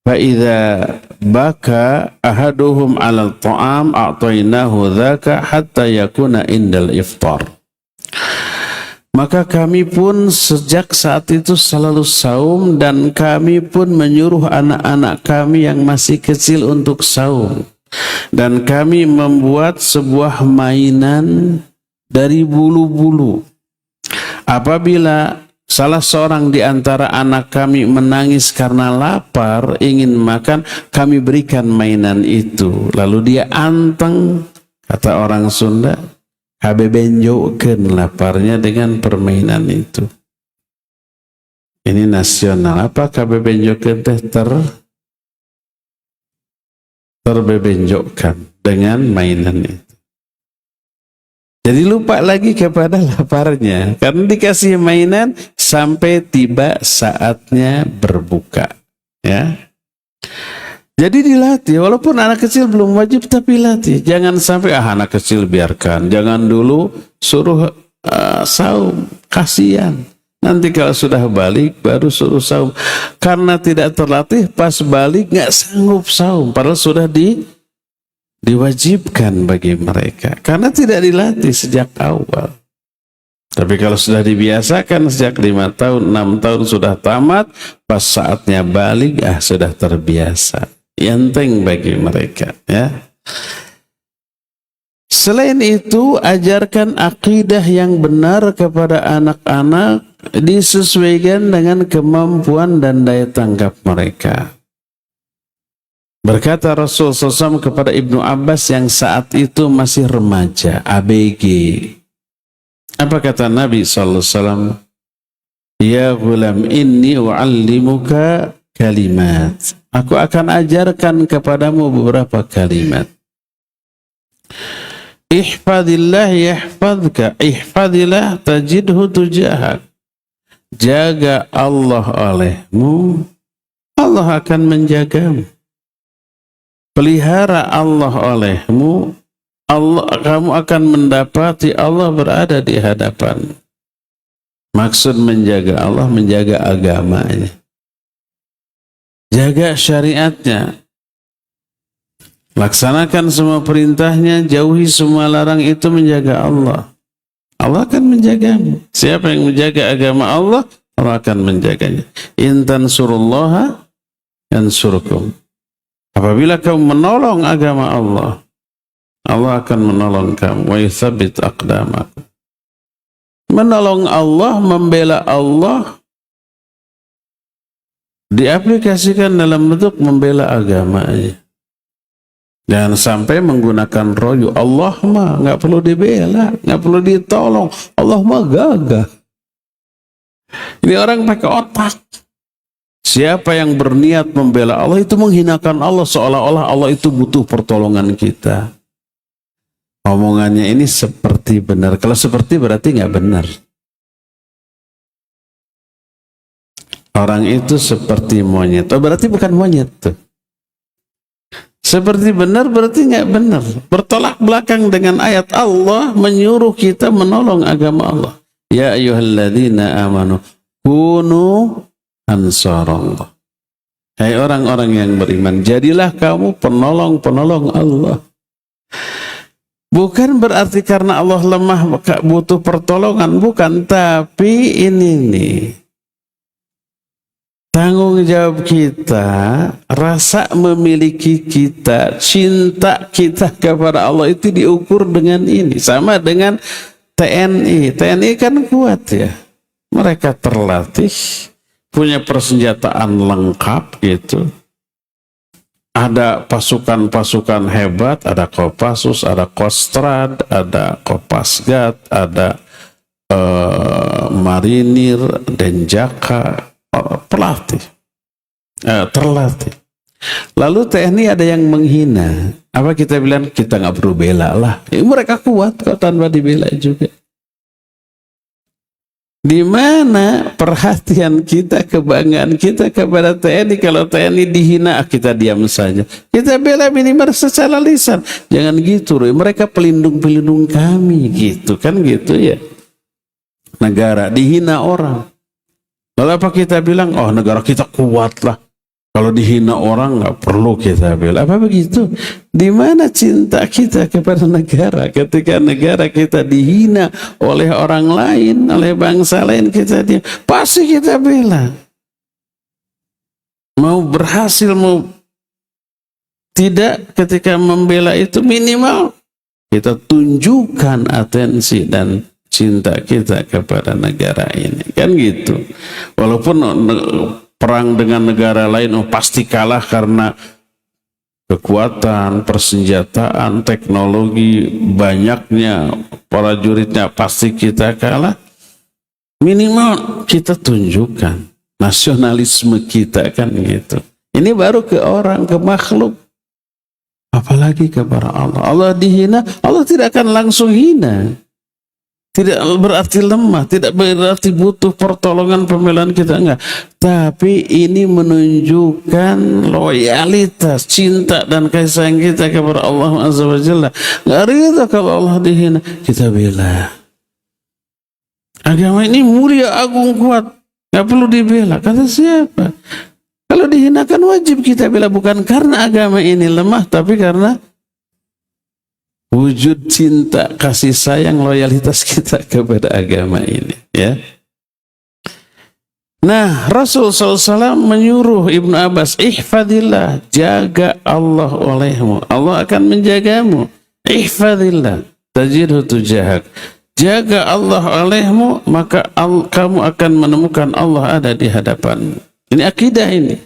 Fa idza baka ahaduhum 'alal ta'am a'tainahu dzaka hatta yakuna indal iftar. Maka kami pun sejak saat itu selalu saum, dan kami pun menyuruh anak-anak kami yang masih kecil untuk saum. Dan kami membuat sebuah mainan dari bulu-bulu. Apabila salah seorang di antara anak kami menangis karena lapar, ingin makan, kami berikan mainan itu. Lalu dia anteng, kata orang Sunda, kabebenjokeun laparnya dengan permainan itu. Ini nasional. Apa kabebenjokeun teh? Terbebenjokkan dengan mainan itu. Jadi lupa lagi kepada laparnya karena dikasih mainan sampai tiba saatnya berbuka, ya. Jadi dilatih, walaupun anak kecil belum wajib tapi latih. Jangan sampai anak kecil biarkan. Jangan dulu suruh saum, kasihan. Nanti kalau sudah balik baru suruh saum. Karena tidak terlatih, pas balik nggak sanggup saum. Padahal sudah diwajibkan bagi mereka. Karena tidak dilatih sejak awal. Tapi kalau sudah dibiasakan sejak 5 tahun, 6 tahun sudah tamat, pas saatnya balik sudah terbiasa. Enteng bagi mereka, ya. Selain itu, ajarkan akidah yang benar kepada anak-anak disesuaikan dengan kemampuan dan daya tangkap mereka. Berkata Rasul SAW kepada Ibnu Abbas yang saat itu masih remaja, ABG. Apa kata Nabi SAW? Ya gulam inni u'allimuka kalimat. Aku akan ajarkan kepadamu beberapa kalimat. Ihfadillah yahfadka. Ihfadillah tajidhu tujahak. Jaga Allah olehmu, Allah akan menjagamu. Pelihara Allah olehmu, kamu akan mendapati Allah berada di hadapan. Maksud menjaga Allah, menjaga agamanya. Jaga syariatnya. Laksanakan semua perintahnya, jauhi semua larang, itu menjaga Allah. Allah akan menjagamu. Siapa yang menjaga agama Allah, Allah akan menjaganya. In tansurullaha yansurkum. Apabila kamu menolong agama Allah, Allah akan menolong kamu. Wa yuthabbit aqdamakum. Menolong Allah, membela Allah, diaplikasikan dalam bentuk membela agamanya. Jangan sampai menggunakan royu. Allah mah nggak perlu dibela, nggak perlu ditolong. Allah mah gagah. Ini orang pakai otak. Siapa yang berniat membela Allah itu menghinakan Allah, seolah-olah Allah itu butuh pertolongan kita. Omongannya ini seperti benar. Kalau seperti berarti nggak benar. Orang itu seperti monyet. Oh, berarti bukan monyet tuh. Seperti benar berarti nggak benar. Bertolak belakang dengan ayat Allah menyuruh kita menolong agama Allah. Ya ayyuhalladzina amanu kunu ansarallah. Hai orang-orang yang beriman, jadilah kamu penolong-penolong Allah. Bukan berarti karena Allah lemah butuh pertolongan, bukan. Tapi ini nih, tanggung jawab kita, rasa memiliki kita, cinta kita kepada Allah itu diukur dengan ini. Sama dengan TNI. TNI kan kuat ya. Mereka terlatih, punya persenjataan lengkap gitu. Ada pasukan-pasukan hebat, ada Kopassus, ada Kostrad, ada Kopasgat, ada Marinir, Denjaka, pelatih, terlatih. Lalu TNI ada yang menghina. Apa kita bilang? Kita nggak perlu bela lah. Mereka kuat kok tanpa dibela juga. Di mana perhatian kita, kebanggaan kita kepada TNI? Kalau TNI dihina, kita diam saja. Kita bela minimal secara lisan. Jangan gitu, mereka pelindung-pelindung kami, gitu kan gitu ya. Negara dihina orang. Lalu apa kita bilang? Oh, negara kita kuat lah. Kalau dihina orang nggak perlu kita bela. Apa begitu? Di mana cinta kita kepada negara? Ketika negara kita dihina oleh orang lain, oleh bangsa lain, kita diam. Pasti kita bela. Mau berhasil, mau tidak, ketika membela itu minimal kita tunjukkan atensi dan cinta kita kepada negara ini. Kan gitu. Walaupun perang dengan negara lain pasti kalah karena kekuatan, persenjataan, teknologi, banyaknya prajuritnya, pasti kita kalah. Minimal kita tunjukkan nasionalisme kita, kan gitu. Ini baru ke orang, ke makhluk. Apalagi kepada Allah. Allah dihina, Allah tidak akan langsung hina. Tidak berarti lemah, tidak berarti butuh pertolongan pembelaan kita, enggak. Tapi ini menunjukkan loyalitas, cinta dan kasih sayang kita kepada Allah Azza wa Jalla. Enggak rida kalau Allah dihina, kita bela. Agama ini mulia, agung, kuat, enggak perlu dibela. Kata siapa? Kalau dihinakan wajib kita bela, bukan karena agama ini lemah, tapi karena wujud cinta, kasih sayang, loyalitas kita kepada agama ini, ya. Nah, Rasul SAW menyuruh Ibnu Abbas, ihfadillah, jaga Allah olehmu, Allah akan menjagamu. Ihfadillah, tajidhu tujahak. Jaga Allah olehmu, maka kamu akan menemukan Allah ada di hadapanmu. Ini akidah ini.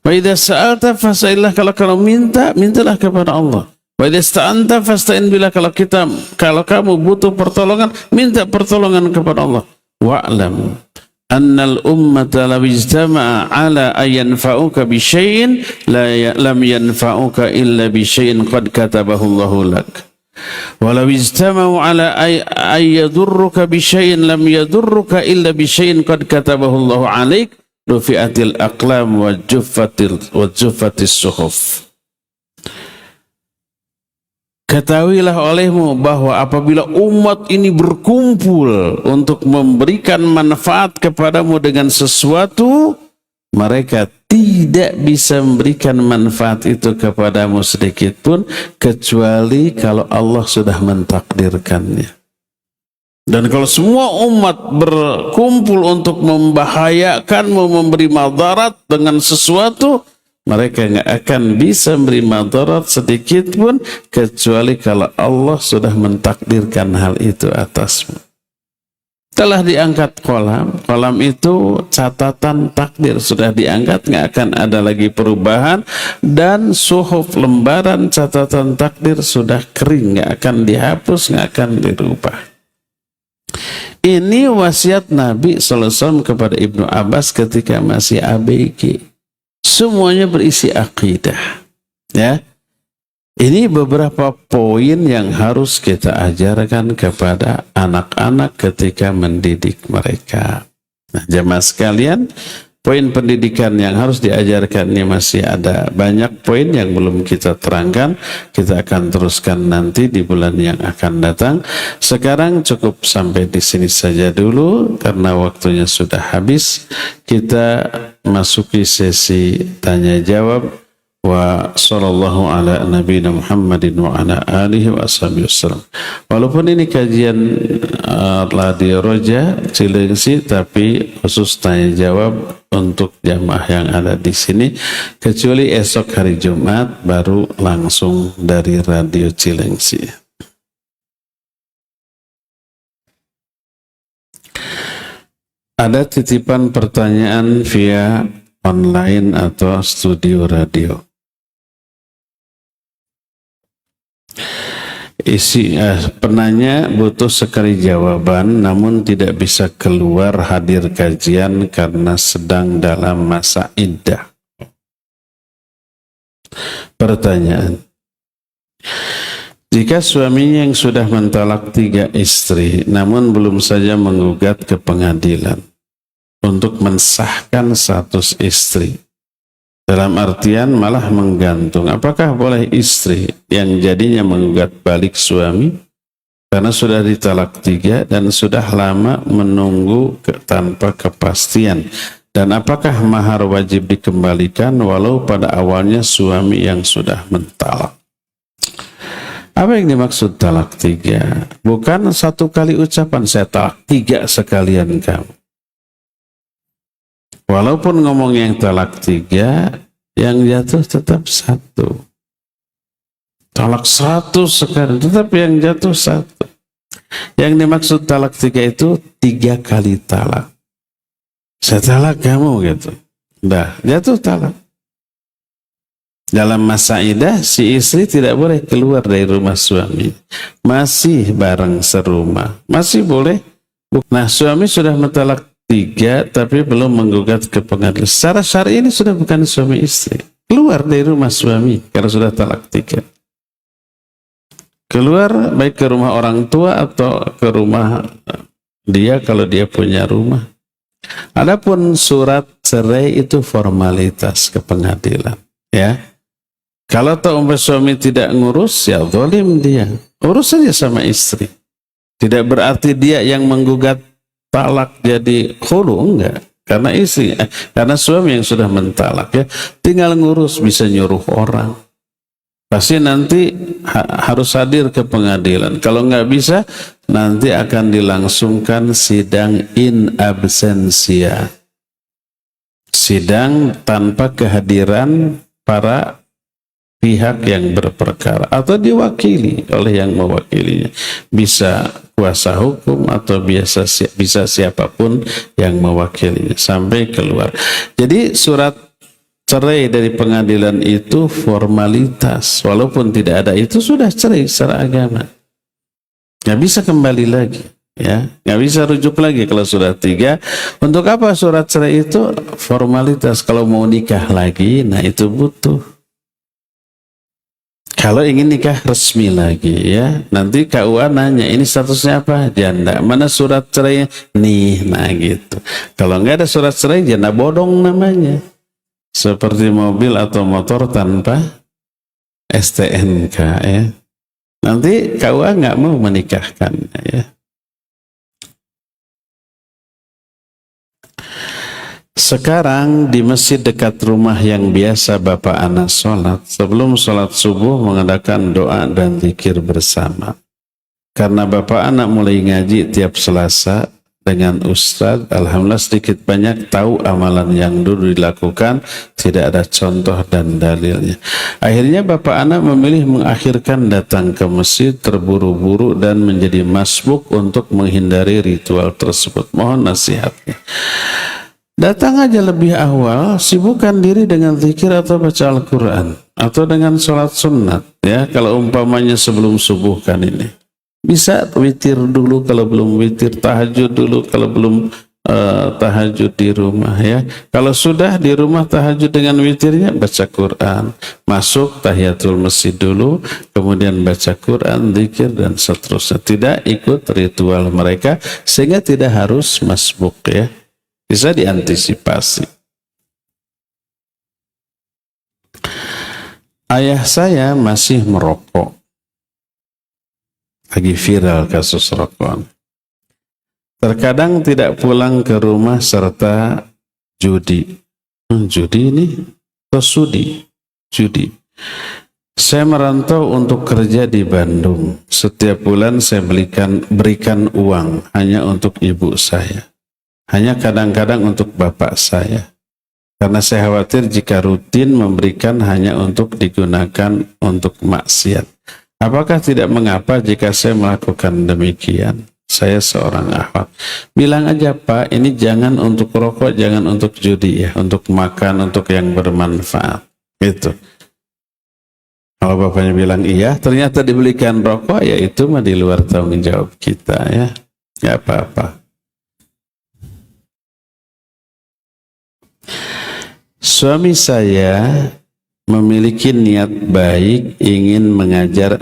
Wa idza sa'alta fas'alillah, kalau minta, mintalah kepada Allah. Wa idza sta'anta fasta'in billah, kalau kamu butuh pertolongan, minta pertolongan kepada Allah. Wa'lam annal ummata law ijtama'a ala ayanfa'uka bi syai'in lam yanfa'uka illa bi syai'in qad katabahu Allahu lak. Wa law ijtama'u ala ayyadurruka bi syai'in lam yadurruka illa bi syai'in qad katabahu Allahu 'alaik. Rufi'atil aqlam wa juffatis suhuf. Ketahuilah olehmu bahwa apabila umat ini berkumpul untuk memberikan manfaat kepadamu dengan sesuatu, mereka tidak bisa memberikan manfaat itu kepadamu sedikit pun, kecuali kalau Allah sudah mentakdirkannya. Dan kalau semua umat berkumpul untuk membahayakanmu, memberi madarat dengan sesuatu, mereka nggak akan bisa memberi madarat sedikit pun, kecuali kalau Allah sudah mentakdirkan hal itu atasmu. Telah diangkat kolam, kolam itu catatan takdir sudah diangkat, nggak akan ada lagi perubahan, dan suhuf, lembaran catatan takdir sudah kering, nggak akan dihapus, nggak akan dirubah. Ini wasiat Nabi SAW kepada Ibnu Abbas ketika masih ABG. Semuanya berisi akidah, ya. Ini beberapa poin yang harus kita ajarkan kepada anak-anak ketika mendidik mereka. Nah, jemaah sekalian, poin pendidikan yang harus diajarkan ini masih ada banyak poin yang belum kita terangkan. Kita akan teruskan nanti di bulan yang akan datang. Sekarang cukup sampai di sini saja dulu karena waktunya sudah habis. Kita masuki sesi tanya jawab. Wa sallallahu ala nabiyina Muhammadin wa ala alihi wa ashabihi wasallam. Walaupun ini kajian Radio Roja Cilengsi, tapi khusus tanya jawab untuk jamaah yang ada di sini, kecuali esok hari Jumat baru langsung dari Radio Cilengsi. Ada titipan pertanyaan via online atau studio radio. Penanya butuh sekali jawaban namun tidak bisa keluar hadir kajian karena sedang dalam masa iddah. Pertanyaan: jika suaminya yang sudah mentalak 3 istri namun belum saja menggugat ke pengadilan untuk mensahkan status istri, dalam artian malah menggantung, apakah boleh istri yang jadinya menggugat balik suami karena sudah ditalak 3 dan sudah lama menunggu tanpa kepastian, dan apakah mahar wajib dikembalikan walau pada awalnya suami yang sudah mentalak? Apa yang dimaksud talak 3? Bukan satu kali ucapan saya talak 3 sekalian kamu. Walaupun ngomong yang talak 3, yang jatuh tetap 1. Talak 1 sekali, tetap yang jatuh 1. Yang dimaksud talak 3 itu 3 kali talak. Saya talak kamu gitu. Dah, jatuh talak. Dalam masa iddah, si istri tidak boleh keluar dari rumah suami. Masih bareng serumah. Masih boleh. Nah, suami sudah mentalak 3 tapi belum menggugat ke pengadilan. Secara syar'i ini sudah bukan suami istri. Keluar dari rumah suami karena sudah talak 3. Keluar baik ke rumah orang tua atau ke rumah dia kalau dia punya rumah. Adapun surat cerai itu formalitas ke pengadilan, ya. Kalau tahu suami tidak ngurus, ya zalim dia. Urus saja sama istri. Tidak berarti dia yang menggugat talak jadi khulu, enggak, karena istri, karena suami yang sudah mentalak, ya, tinggal ngurus, bisa nyuruh orang. Pasti nanti harus hadir ke pengadilan. Kalau nggak bisa, nanti akan dilangsungkan sidang in absentia, sidang tanpa kehadiran para pihak yang berperkara atau diwakili oleh yang mewakilinya, bisa kuasa hukum atau bisa siapapun yang mewakilinya sampai keluar. Jadi surat cerai dari pengadilan itu formalitas, walaupun tidak ada itu sudah cerai secara agama, nggak bisa kembali lagi, ya, nggak bisa rujuk lagi kalau sudah 3. Untuk apa surat cerai itu? Formalitas. Kalau mau nikah lagi, nah itu butuh. Kalau ingin nikah resmi lagi, ya, nanti KUA nanya, ini statusnya apa? Janda. Mana surat cerainya? Nih, nah gitu. Kalau nggak ada surat cerai, janda bodong namanya. Seperti mobil atau motor tanpa STNK, ya. Nanti KUA nggak mau menikahkannya, ya. Sekarang di masjid dekat rumah yang biasa Bapak anak sholat, sebelum sholat subuh mengadakan doa dan zikir bersama. Karena Bapak anak mulai ngaji tiap Selasa dengan Ustadz, alhamdulillah sedikit banyak tahu amalan yang dulu dilakukan, tidak ada contoh dan dalilnya. Akhirnya Bapak anak memilih mengakhirkan datang ke masjid terburu-buru dan menjadi masbuk untuk menghindari ritual tersebut. Mohon nasihatnya. Datang aja lebih awal, sibukkan diri dengan zikir atau baca Al-Quran atau dengan sholat sunat, ya. Kalau umpamanya sebelum subuh kan ini bisa witir dulu, kalau belum witir tahajud dulu, kalau belum tahajud di rumah, ya. Kalau sudah di rumah tahajud dengan witirnya, baca Quran, masuk tahiyatul masjid dulu, kemudian baca Quran, zikir dan seterusnya. Tidak ikut ritual mereka sehingga tidak harus masbuk, ya. Bisa diantisipasi. ayah saya masih merokok. Lagi viral kasus rokok. Terkadang tidak pulang ke rumah serta judi. Judi ini atau sudi? Judi. Saya merantau untuk kerja di Bandung. Setiap bulan saya berikan uang hanya untuk ibu saya. Hanya kadang-kadang untuk bapak saya. Karena saya khawatir jika rutin memberikan hanya untuk digunakan untuk maksiat. Apakah tidak mengapa jika saya melakukan demikian? Saya seorang akhwat. Bilang aja, Pak, ini jangan untuk rokok, jangan untuk judi ya, untuk makan, untuk yang bermanfaat. Gitu. Kalau bapaknya bilang iya, ternyata dibelikan rokok, ya itu mah di luar tanggung jawab kita ya. Gak apa-apa. Suami saya memiliki niat baik ingin mengajak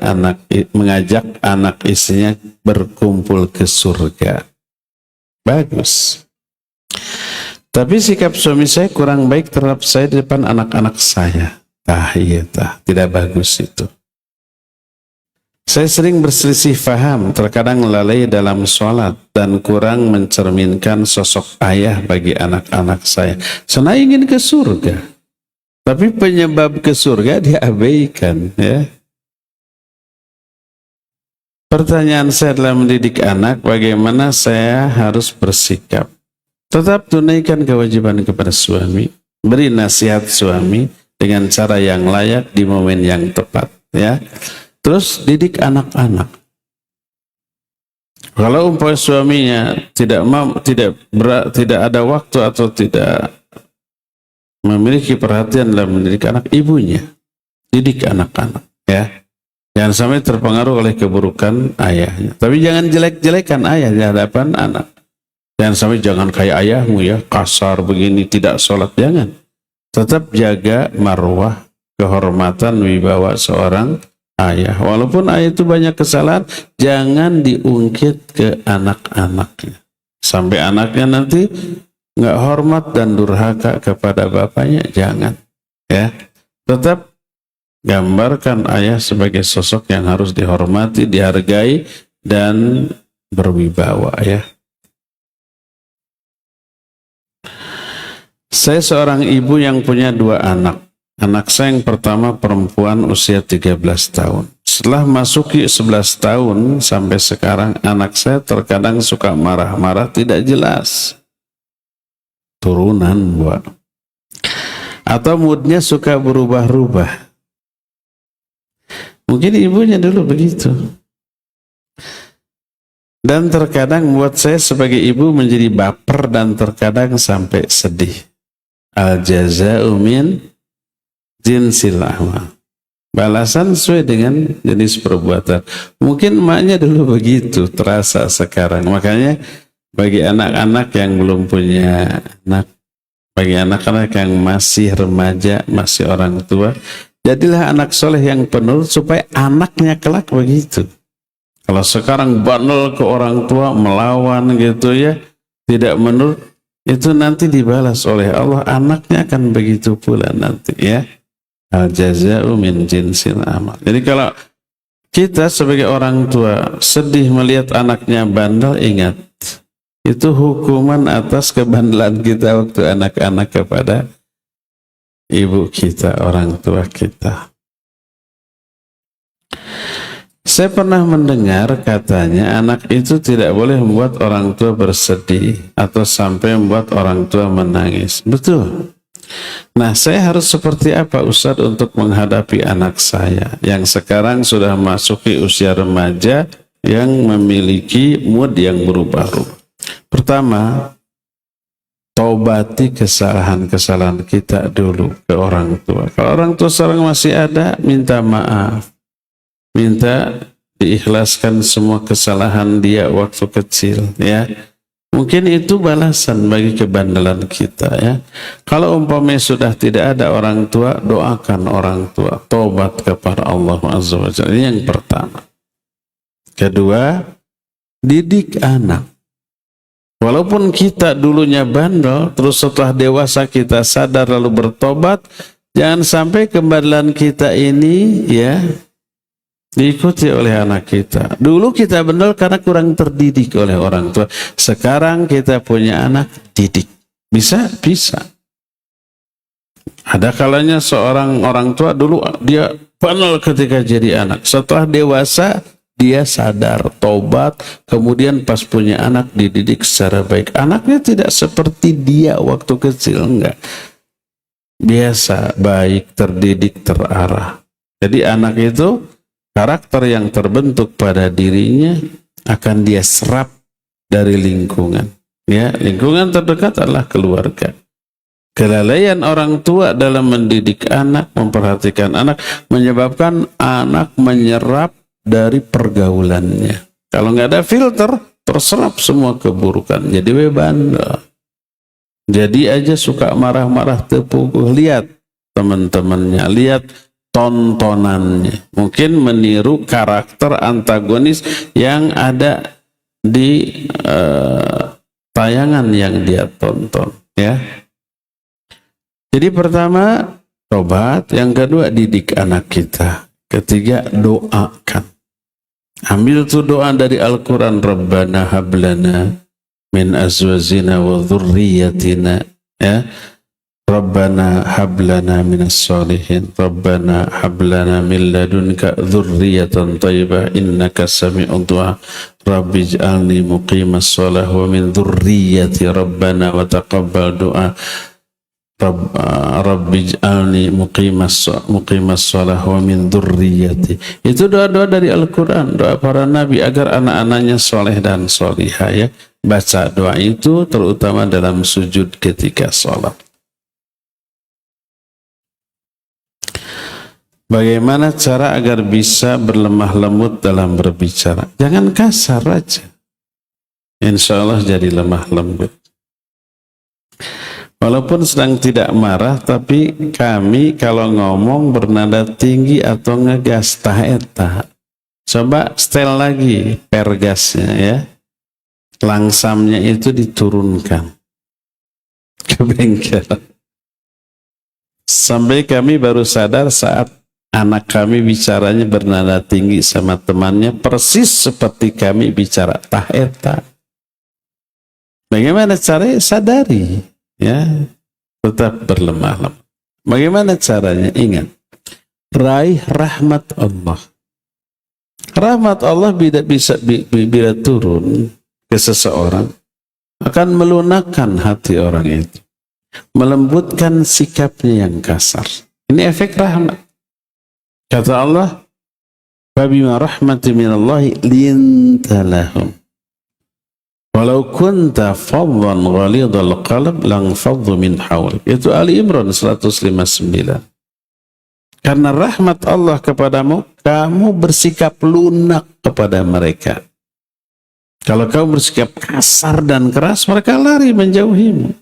anak istrinya berkumpul ke surga. Bagus. Tapi sikap suami saya kurang baik terhadap saya di depan anak-anak saya. Tidak bagus itu. Saya sering berselisih faham, terkadang lalai dalam sholat dan kurang mencerminkan sosok ayah bagi anak-anak saya. Saya ingin ke surga, tapi penyebab ke surga diabaikan. Ya. Pertanyaan saya dalam mendidik anak, bagaimana saya harus bersikap? Tetap tunaikan kewajiban kepada suami, beri nasihat suami dengan cara yang layak di momen yang tepat. Ya. Terus didik anak-anak. Kalau umpamanya suaminya tidak ada waktu atau tidak memiliki perhatian dalam mendidik anak, ibunya didik anak-anak ya. Jangan sampai terpengaruh oleh keburukan ayahnya. Tapi jangan jelek-jelekan ayah di hadapan anak. Jangan sampai jangan kayak ayahmu ya, kasar begini, tidak sholat, jangan. Tetap jaga marwah, kehormatan, wibawa seorang ayah. Walaupun ayah itu banyak kesalahan, jangan diungkit ke anak-anaknya. Sampai anaknya nanti nggak hormat dan durhaka kepada bapaknya, jangan. Ya, tetap gambarkan ayah sebagai sosok yang harus dihormati, dihargai, dan berwibawa ya. Saya seorang ibu yang punya 2 anak. Anak saya yang pertama perempuan usia 13 tahun. Setelah masuki 11 tahun sampai sekarang, anak saya terkadang suka marah-marah tidak jelas. Turunan, buat. Atau moodnya suka berubah-ubah. Mungkin ibunya dulu begitu. Dan terkadang membuat saya sebagai ibu menjadi baper dan terkadang sampai sedih. Al-jaza'u min jinsil amal. Balasan sesuai dengan jenis perbuatan. Mungkin emaknya dulu begitu, terasa sekarang. Makanya bagi anak-anak yang belum punya anak, bagi anak-anak yang masih remaja, masih orang tua, jadilah anak soleh yang penurut supaya anaknya kelak begitu. Kalau sekarang bandel ke orang tua, melawan gitu ya, tidak menurut, itu nanti dibalas oleh Allah, anaknya akan begitu pula nanti ya. Al-jaza'u min jinsil amal. Jadi kalau kita sebagai orang tua sedih melihat anaknya bandel, ingat, itu hukuman atas kebandelan kita waktu anak-anak kepada ibu kita, orang tua kita. Saya pernah mendengar katanya anak itu tidak boleh membuat orang tua bersedih atau sampai membuat orang tua menangis. Betul. Nah, saya harus seperti apa Ustadz untuk menghadapi anak saya yang sekarang sudah masuki usia remaja yang memiliki mood yang berubah-ubah. Pertama, taubati kesalahan-kesalahan kita dulu ke orang tua. Kalau orang tua sekarang masih ada, minta maaf. Minta diikhlaskan semua kesalahan dia waktu kecil ya. Mungkin itu balasan bagi kebandelan kita ya. Kalau umpamanya sudah tidak ada orang tua, doakan orang tua, tobat kepada Allah Azza wa Jalla. Ini yang pertama. Kedua, didik anak. Walaupun kita dulunya bandel, terus setelah dewasa kita sadar lalu bertobat, Jangan sampai kebandlan kita ini ya diikuti oleh anak kita. Dulu kita bandel karena kurang terdidik oleh orang tua. Sekarang kita punya anak didik. Bisa? Bisa. Ada kalanya seorang orang tua dulu dia bandel ketika jadi anak. Setelah dewasa dia sadar, tobat, kemudian pas punya anak dididik secara baik. Anaknya tidak seperti dia waktu kecil, enggak. Biasa, baik, terdidik, terarah. Jadi anak itu karakter yang terbentuk pada dirinya akan dia serap dari lingkungan. Ya, lingkungan terdekat adalah keluarga. Kelalaian orang tua dalam mendidik anak, memperhatikan anak, menyebabkan anak menyerap dari pergaulannya. Kalau nggak ada filter, terserap semua keburukan. Jadi bandel. Jadi aja suka marah-marah tepuk. Lihat teman-temannya, lihat tontonannya. Mungkin meniru karakter antagonis yang ada di tayangan yang dia tonton. Ya. Jadi pertama, tobat. Yang kedua, didik anak kita. Ketiga, doakan. Ambil tuh doa dari Al-Quran. Rabbana hablana min azwajina wa dhurriyyatina, ya. Rabbana hablana minas salihin. Rabbana hablana min ladunka dhurriyyatan thayyibah innaka sami'ud du'a. Rabbi ij'alni muqimas shalah wa min dhurriyyati rabbana wa taqabbal du'a. Rabbi ij'alni muqimas shalah wa min dhurriyyati. Itu doa-doa dari Al-Quran, doa para nabi agar anak-anaknya soleh dan solihah, ya. Baca doa itu terutama dalam sujud ketika sholat. Bagaimana cara agar bisa berlemah lembut dalam berbicara? Jangan kasar aja. Insya Allah jadi lemah lembut. Walaupun sedang tidak marah, tapi kami kalau ngomong bernada tinggi atau ngegas eta. Coba setel lagi pergasnya, ya. Langsamnya itu diturunkan ke bengkel. Sampai kami baru sadar saat anak kami bicaranya bernada tinggi sama temannya, persis seperti kami bicara eta. Bagaimana caranya? Sadari, ya, tetap berlemah lembut. Bagaimana caranya? Ingat, raih rahmat Allah. Rahmat Allah bila turun ke seseorang akan melunakkan hati orang itu, melembutkan sikapnya yang kasar. Ini efek rahmat. Kata Allah, "Fabima rahmatin minallahi linta lahum. Walau kunta faddan ghalidhal qalb lanfaddu min hawlik." Itu Ali Imran 159. Karena rahmat Allah kepadamu, kamu bersikap lunak kepada mereka. Kalau kamu bersikap kasar dan keras, mereka lari menjauhimu.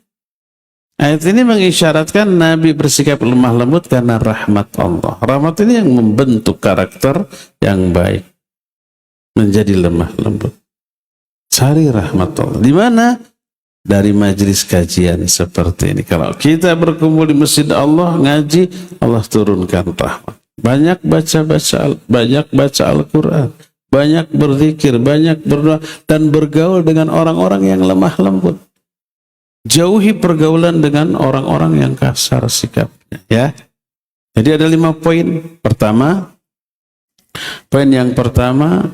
Ayat ini mengisyaratkan Nabi bersikap lemah lembut karena rahmat Allah. Rahmat ini yang membentuk karakter yang baik menjadi lemah lembut. Cari rahmat Allah. Di mana? Dari majelis kajian seperti ini. Kalau kita berkumpul di masjid Allah, ngaji, Allah turunkan rahmat. Banyak baca Al-Quran, banyak berzikir, banyak berdoa, dan bergaul dengan orang-orang yang lemah lembut. Jauhi pergaulan dengan orang-orang yang kasar sikapnya, ya. Jadi ada 5 poin. Poin yang pertama,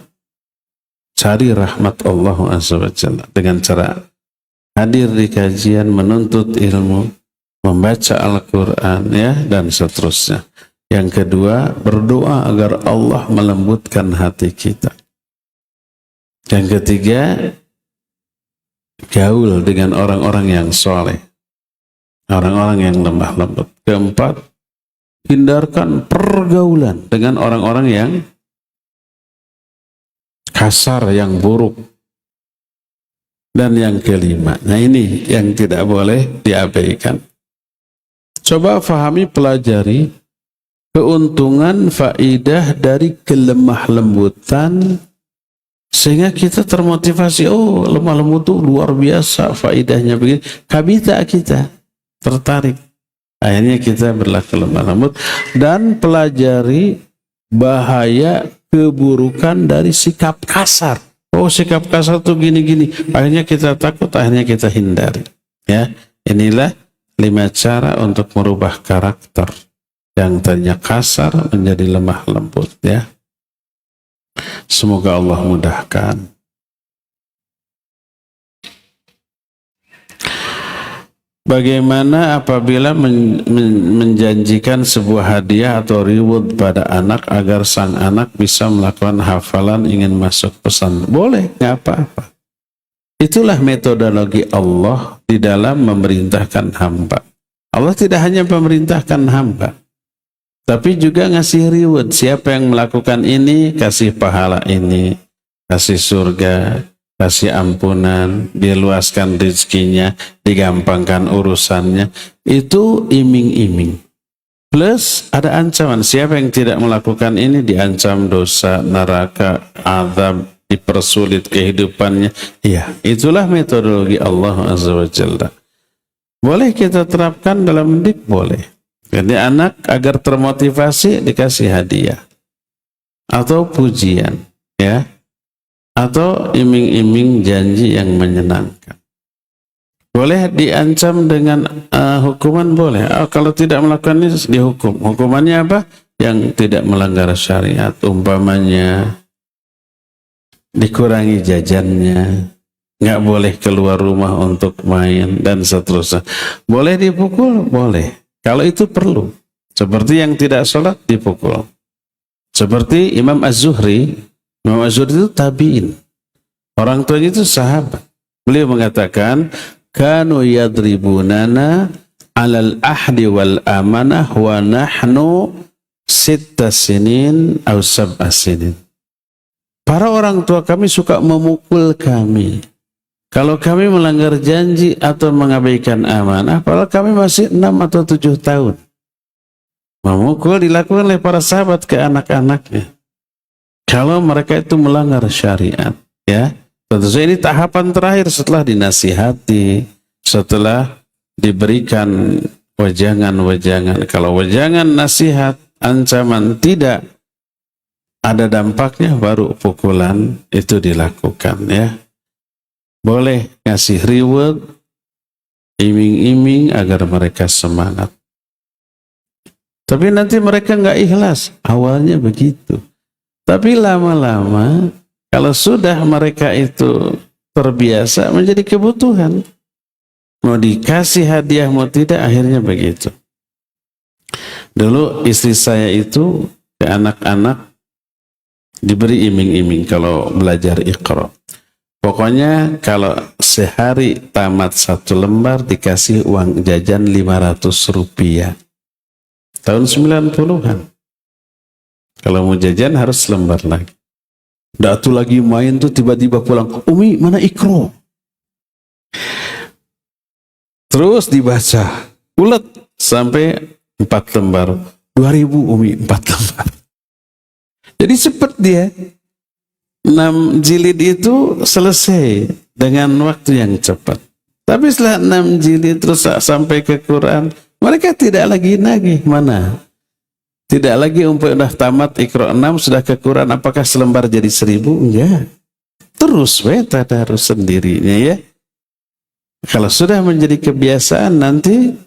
cari rahmat Allah Azza wa Jalla dengan cara hadir di kajian, menuntut ilmu, membaca Al-Quran, ya, dan seterusnya. Yang kedua, berdoa agar Allah melembutkan hati kita. Yang ketiga, gaul dengan orang-orang yang soleh, orang-orang yang lemah lembut. Keempat, hindarkan pergaulan dengan orang-orang yang kasar, yang buruk. Dan yang kelima, nah ini yang tidak boleh diabaikan. Coba fahami, pelajari keuntungan, faidah dari kelemah lembutan, sehingga kita termotivasi. Oh, lemah lembut itu luar biasa faidahnya begini. Kabita kita tertarik. Akhirnya kita berlaku lemah lembut dan pelajari bahaya keburukan dari sikap kasar. Oh, sikap kasar tuh gini-gini. Akhirnya kita takut, akhirnya kita hindari. Ya, inilah 5 cara untuk merubah karakter yang tadinya kasar menjadi lemah lembut. Ya, semoga Allah mudahkan. Bagaimana apabila menjanjikan sebuah hadiah atau reward pada anak agar sang anak bisa melakukan hafalan ingin masuk pesan? Boleh, nggak apa-apa. Itulah metodologi Allah di dalam memerintahkan hamba. Allah tidak hanya memerintahkan hamba, tapi juga ngasih reward. Siapa yang melakukan ini, kasih pahala ini, kasih surga, kasih ampunan, diluaskan rezekinya, digampangkan urusannya. Itu iming-iming. Plus ada ancaman. Siapa yang tidak melakukan ini diancam dosa, neraka, azab, dipersulit kehidupannya. Ya, itulah metodologi Allah Azza wa Jalla. Boleh kita terapkan dalam mendidik? Boleh. Jadi anak agar termotivasi dikasih hadiah atau pujian, ya, atau iming-iming janji yang menyenangkan. Boleh diancam dengan hukuman, boleh. Kalau tidak melakukan ini dihukum. Hukumannya apa? Yang tidak melanggar syariat, umpamanya dikurangi jajannya, nggak boleh keluar rumah untuk main, dan seterusnya. Boleh dipukul? Boleh. Kalau itu perlu. Seperti yang tidak sholat dipukul. Seperti Imam Az-Zuhri. Imam Az-Zuhri itu tabi'in. Orang tuanya itu sahabat. Beliau mengatakan, kanu yadribunana alal ahdi wal amanah wa nahnu 6 sinin atau 7 sinin. Para orang tua kami suka memukul kami kalau kami melanggar janji atau mengabaikan amanah, padahal kami masih 6 atau 7 tahun. Memukul dilakukan oleh para sahabat ke anak-anaknya kalau mereka itu melanggar syariat, ya. Tentu saja ini tahapan terakhir setelah dinasihati, setelah diberikan wejangan-wejangan. Kalau wejangan, nasihat, ancaman tidak ada dampaknya, baru pukulan itu dilakukan, ya. Boleh ngasih reward, iming-iming agar mereka semangat. Tapi nanti mereka nggak ikhlas. Awalnya begitu. Tapi lama-lama kalau sudah mereka itu terbiasa menjadi kebutuhan. Mau dikasih hadiah mau tidak, akhirnya begitu. Dulu istri saya itu ke anak-anak diberi iming-iming kalau belajar Iqra. Pokoknya kalau sehari tamat 1 lembar dikasih uang jajan 500 rupiah. Tahun 90-an. Kalau mau jajan harus lembar lagi. Datu lagi main tuh tiba-tiba pulang, Umi mana Iqra? Terus dibaca, ulet sampai 4 lembar. 2000 Umi 4 lembar. Jadi cepat dia. 6 jilid itu selesai dengan waktu yang cepat. Tapi setelah 6 jilid terus sampai ke Quran, mereka tidak lagi nagih. Mana? Tidak lagi udah tamat Iqra 6 sudah ke Quran, apakah selembar jadi 1000? Enggak. Terus tadarus sendirinya, ya. Kalau sudah menjadi kebiasaan nanti,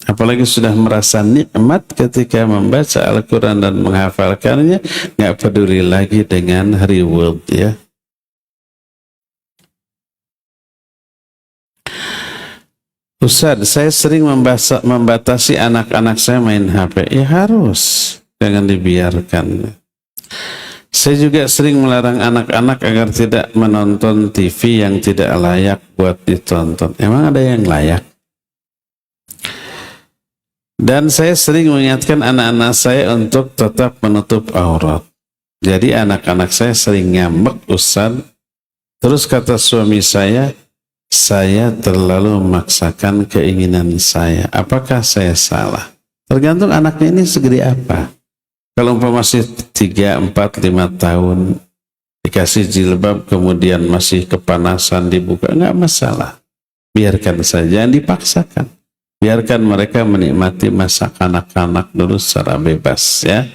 apalagi sudah merasa nikmat ketika membaca Al-Quran dan menghafalkannya, nggak peduli lagi dengan reward, ya. Ustaz, saya sering membatasi anak-anak saya main HP. Ya harus, jangan dibiarkan. Saya juga sering melarang anak-anak agar tidak menonton TV yang tidak layak buat ditonton. Emang ada yang layak? Dan saya sering mengingatkan anak-anak saya untuk tetap menutup aurat. Jadi anak-anak saya sering ngambek, Ustaz. Terus kata suami saya terlalu memaksakan keinginan saya. Apakah saya salah? Tergantung anaknya ini segede apa. Kalau masih 3, 4, 5 tahun, dikasih jilbab, kemudian masih kepanasan dibuka, nggak masalah. Biarkan saja, jangan dipaksakan. Biarkan mereka menikmati masa kanak-kanak dulu secara bebas ya.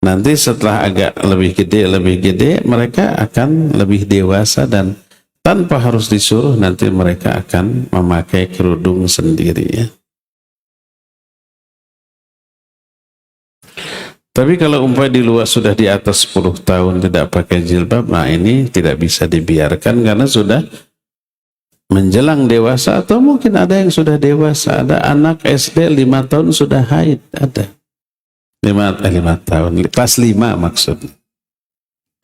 Nanti setelah agak lebih gede, mereka akan lebih dewasa dan tanpa harus disuruh nanti mereka akan memakai kerudung sendiri ya. Tapi kalau umpamanya di luar sudah di atas 10 tahun tidak pakai jilbab, nah ini tidak bisa dibiarkan karena sudah menjelang dewasa, atau mungkin ada yang sudah dewasa, ada anak SD 5 tahun sudah haid, ada 5 tahun, kelas 5 maksudnya.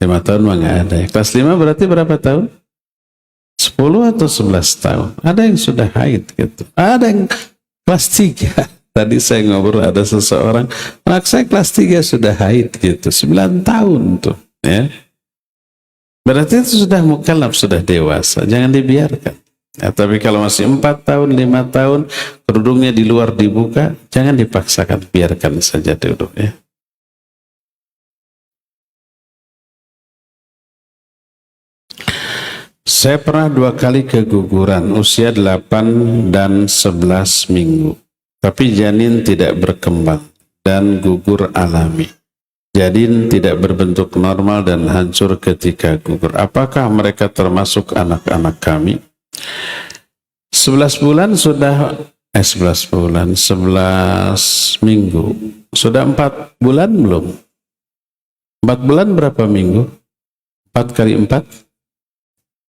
5 tahun mah nggak ada ya. Kelas 5 berarti berapa tahun? 10 atau 11 tahun. Ada yang sudah haid gitu. Ada yang kelas 3. Tadi saya ngobrol ada seseorang, anak saya kelas 3 sudah haid gitu, 9 tahun tuh ya. Berarti itu sudah mukallaf, sudah dewasa, jangan dibiarkan ya. Tapi kalau masih 4 tahun, 5 tahun, kerudungnya di luar dibuka, jangan dipaksakan, biarkan saja dulu ya. Saya pernah 2 kali keguguran, usia 8 dan 11 minggu. Tapi janin tidak berkembang dan gugur alami. Janin tidak berbentuk normal dan hancur ketika gugur. Apakah mereka termasuk anak-anak kami? 11 bulan sudah, 11 minggu. Sudah 4 bulan belum? 4 bulan berapa minggu? 4 kali 4?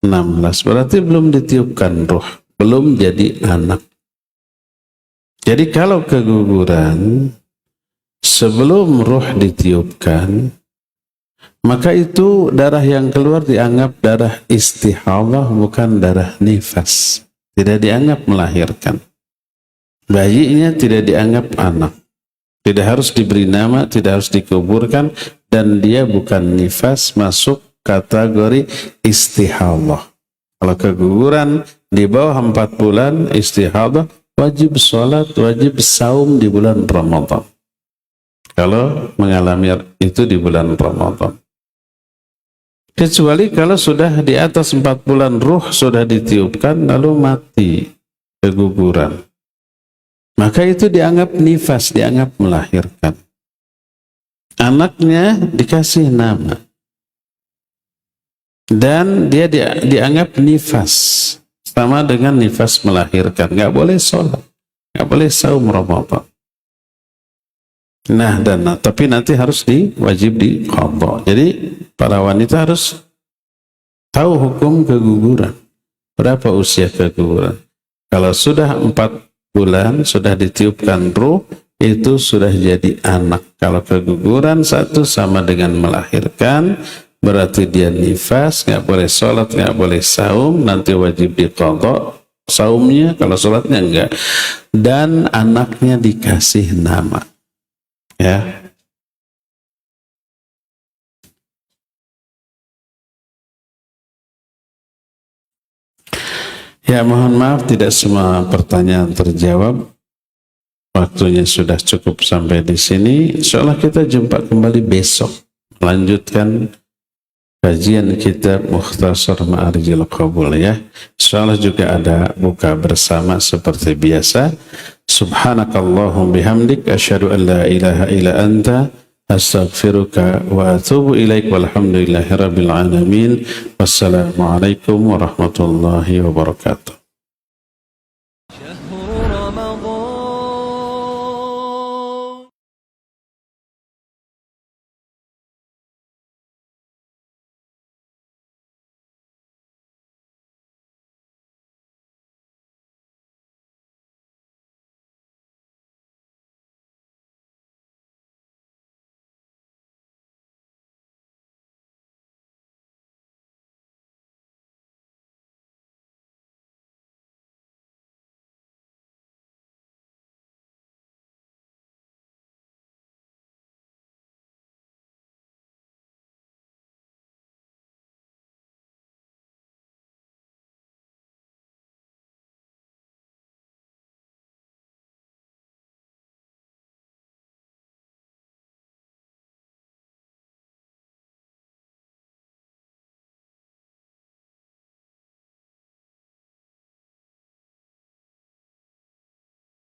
16. Berarti belum ditiupkan ruh. Belum jadi anak. Jadi kalau keguguran sebelum ruh ditiupkan, maka itu darah yang keluar dianggap darah istihadah, bukan darah nifas. Tidak dianggap melahirkan. Bayinya tidak dianggap anak. Tidak harus diberi nama, tidak harus dikuburkan, dan dia bukan nifas, masuk kategori istihadah. Kalau keguguran di bawah 4 bulan istihadah, wajib sholat, wajib saum di bulan Ramadan. Kalau mengalami itu di bulan Ramadan. Kecuali kalau sudah di atas 4 bulan ruh sudah ditiupkan lalu mati keguguran. Maka itu dianggap nifas, dianggap melahirkan. Anaknya dikasih nama. Dan dia dianggap nifas. Sama dengan nifas melahirkan, nggak boleh sholat, nggak boleh saum Ramadan. Tapi nanti harus wajib diqadha. Jadi para wanita harus tahu hukum keguguran. Berapa usia keguguran? Kalau sudah 4 bulan sudah ditiupkan ruh, itu sudah jadi anak. Kalau keguguran 1 sama dengan melahirkan, berarti dia nifas, nggak boleh sholat, nggak boleh saum, nanti wajib diqadha saumnya, kalau sholatnya enggak. Dan anaknya dikasih nama. Ya. Ya, mohon maaf tidak semua pertanyaan terjawab. Waktunya sudah cukup sampai di sini. Insyaallah kita jumpa kembali besok, melanjutkan kajian kitab Mukhtasar Ma'arijil Qabul ya. Insyaallah juga ada buka bersama seperti biasa. Subhanakallahum bihamdik asyhadu an la ilaha illa anta astaghfiruka wa atubu ilaik walhamdulillahi rabbil alamin. Wassalamualaikum warahmatullahi wabarakatuh.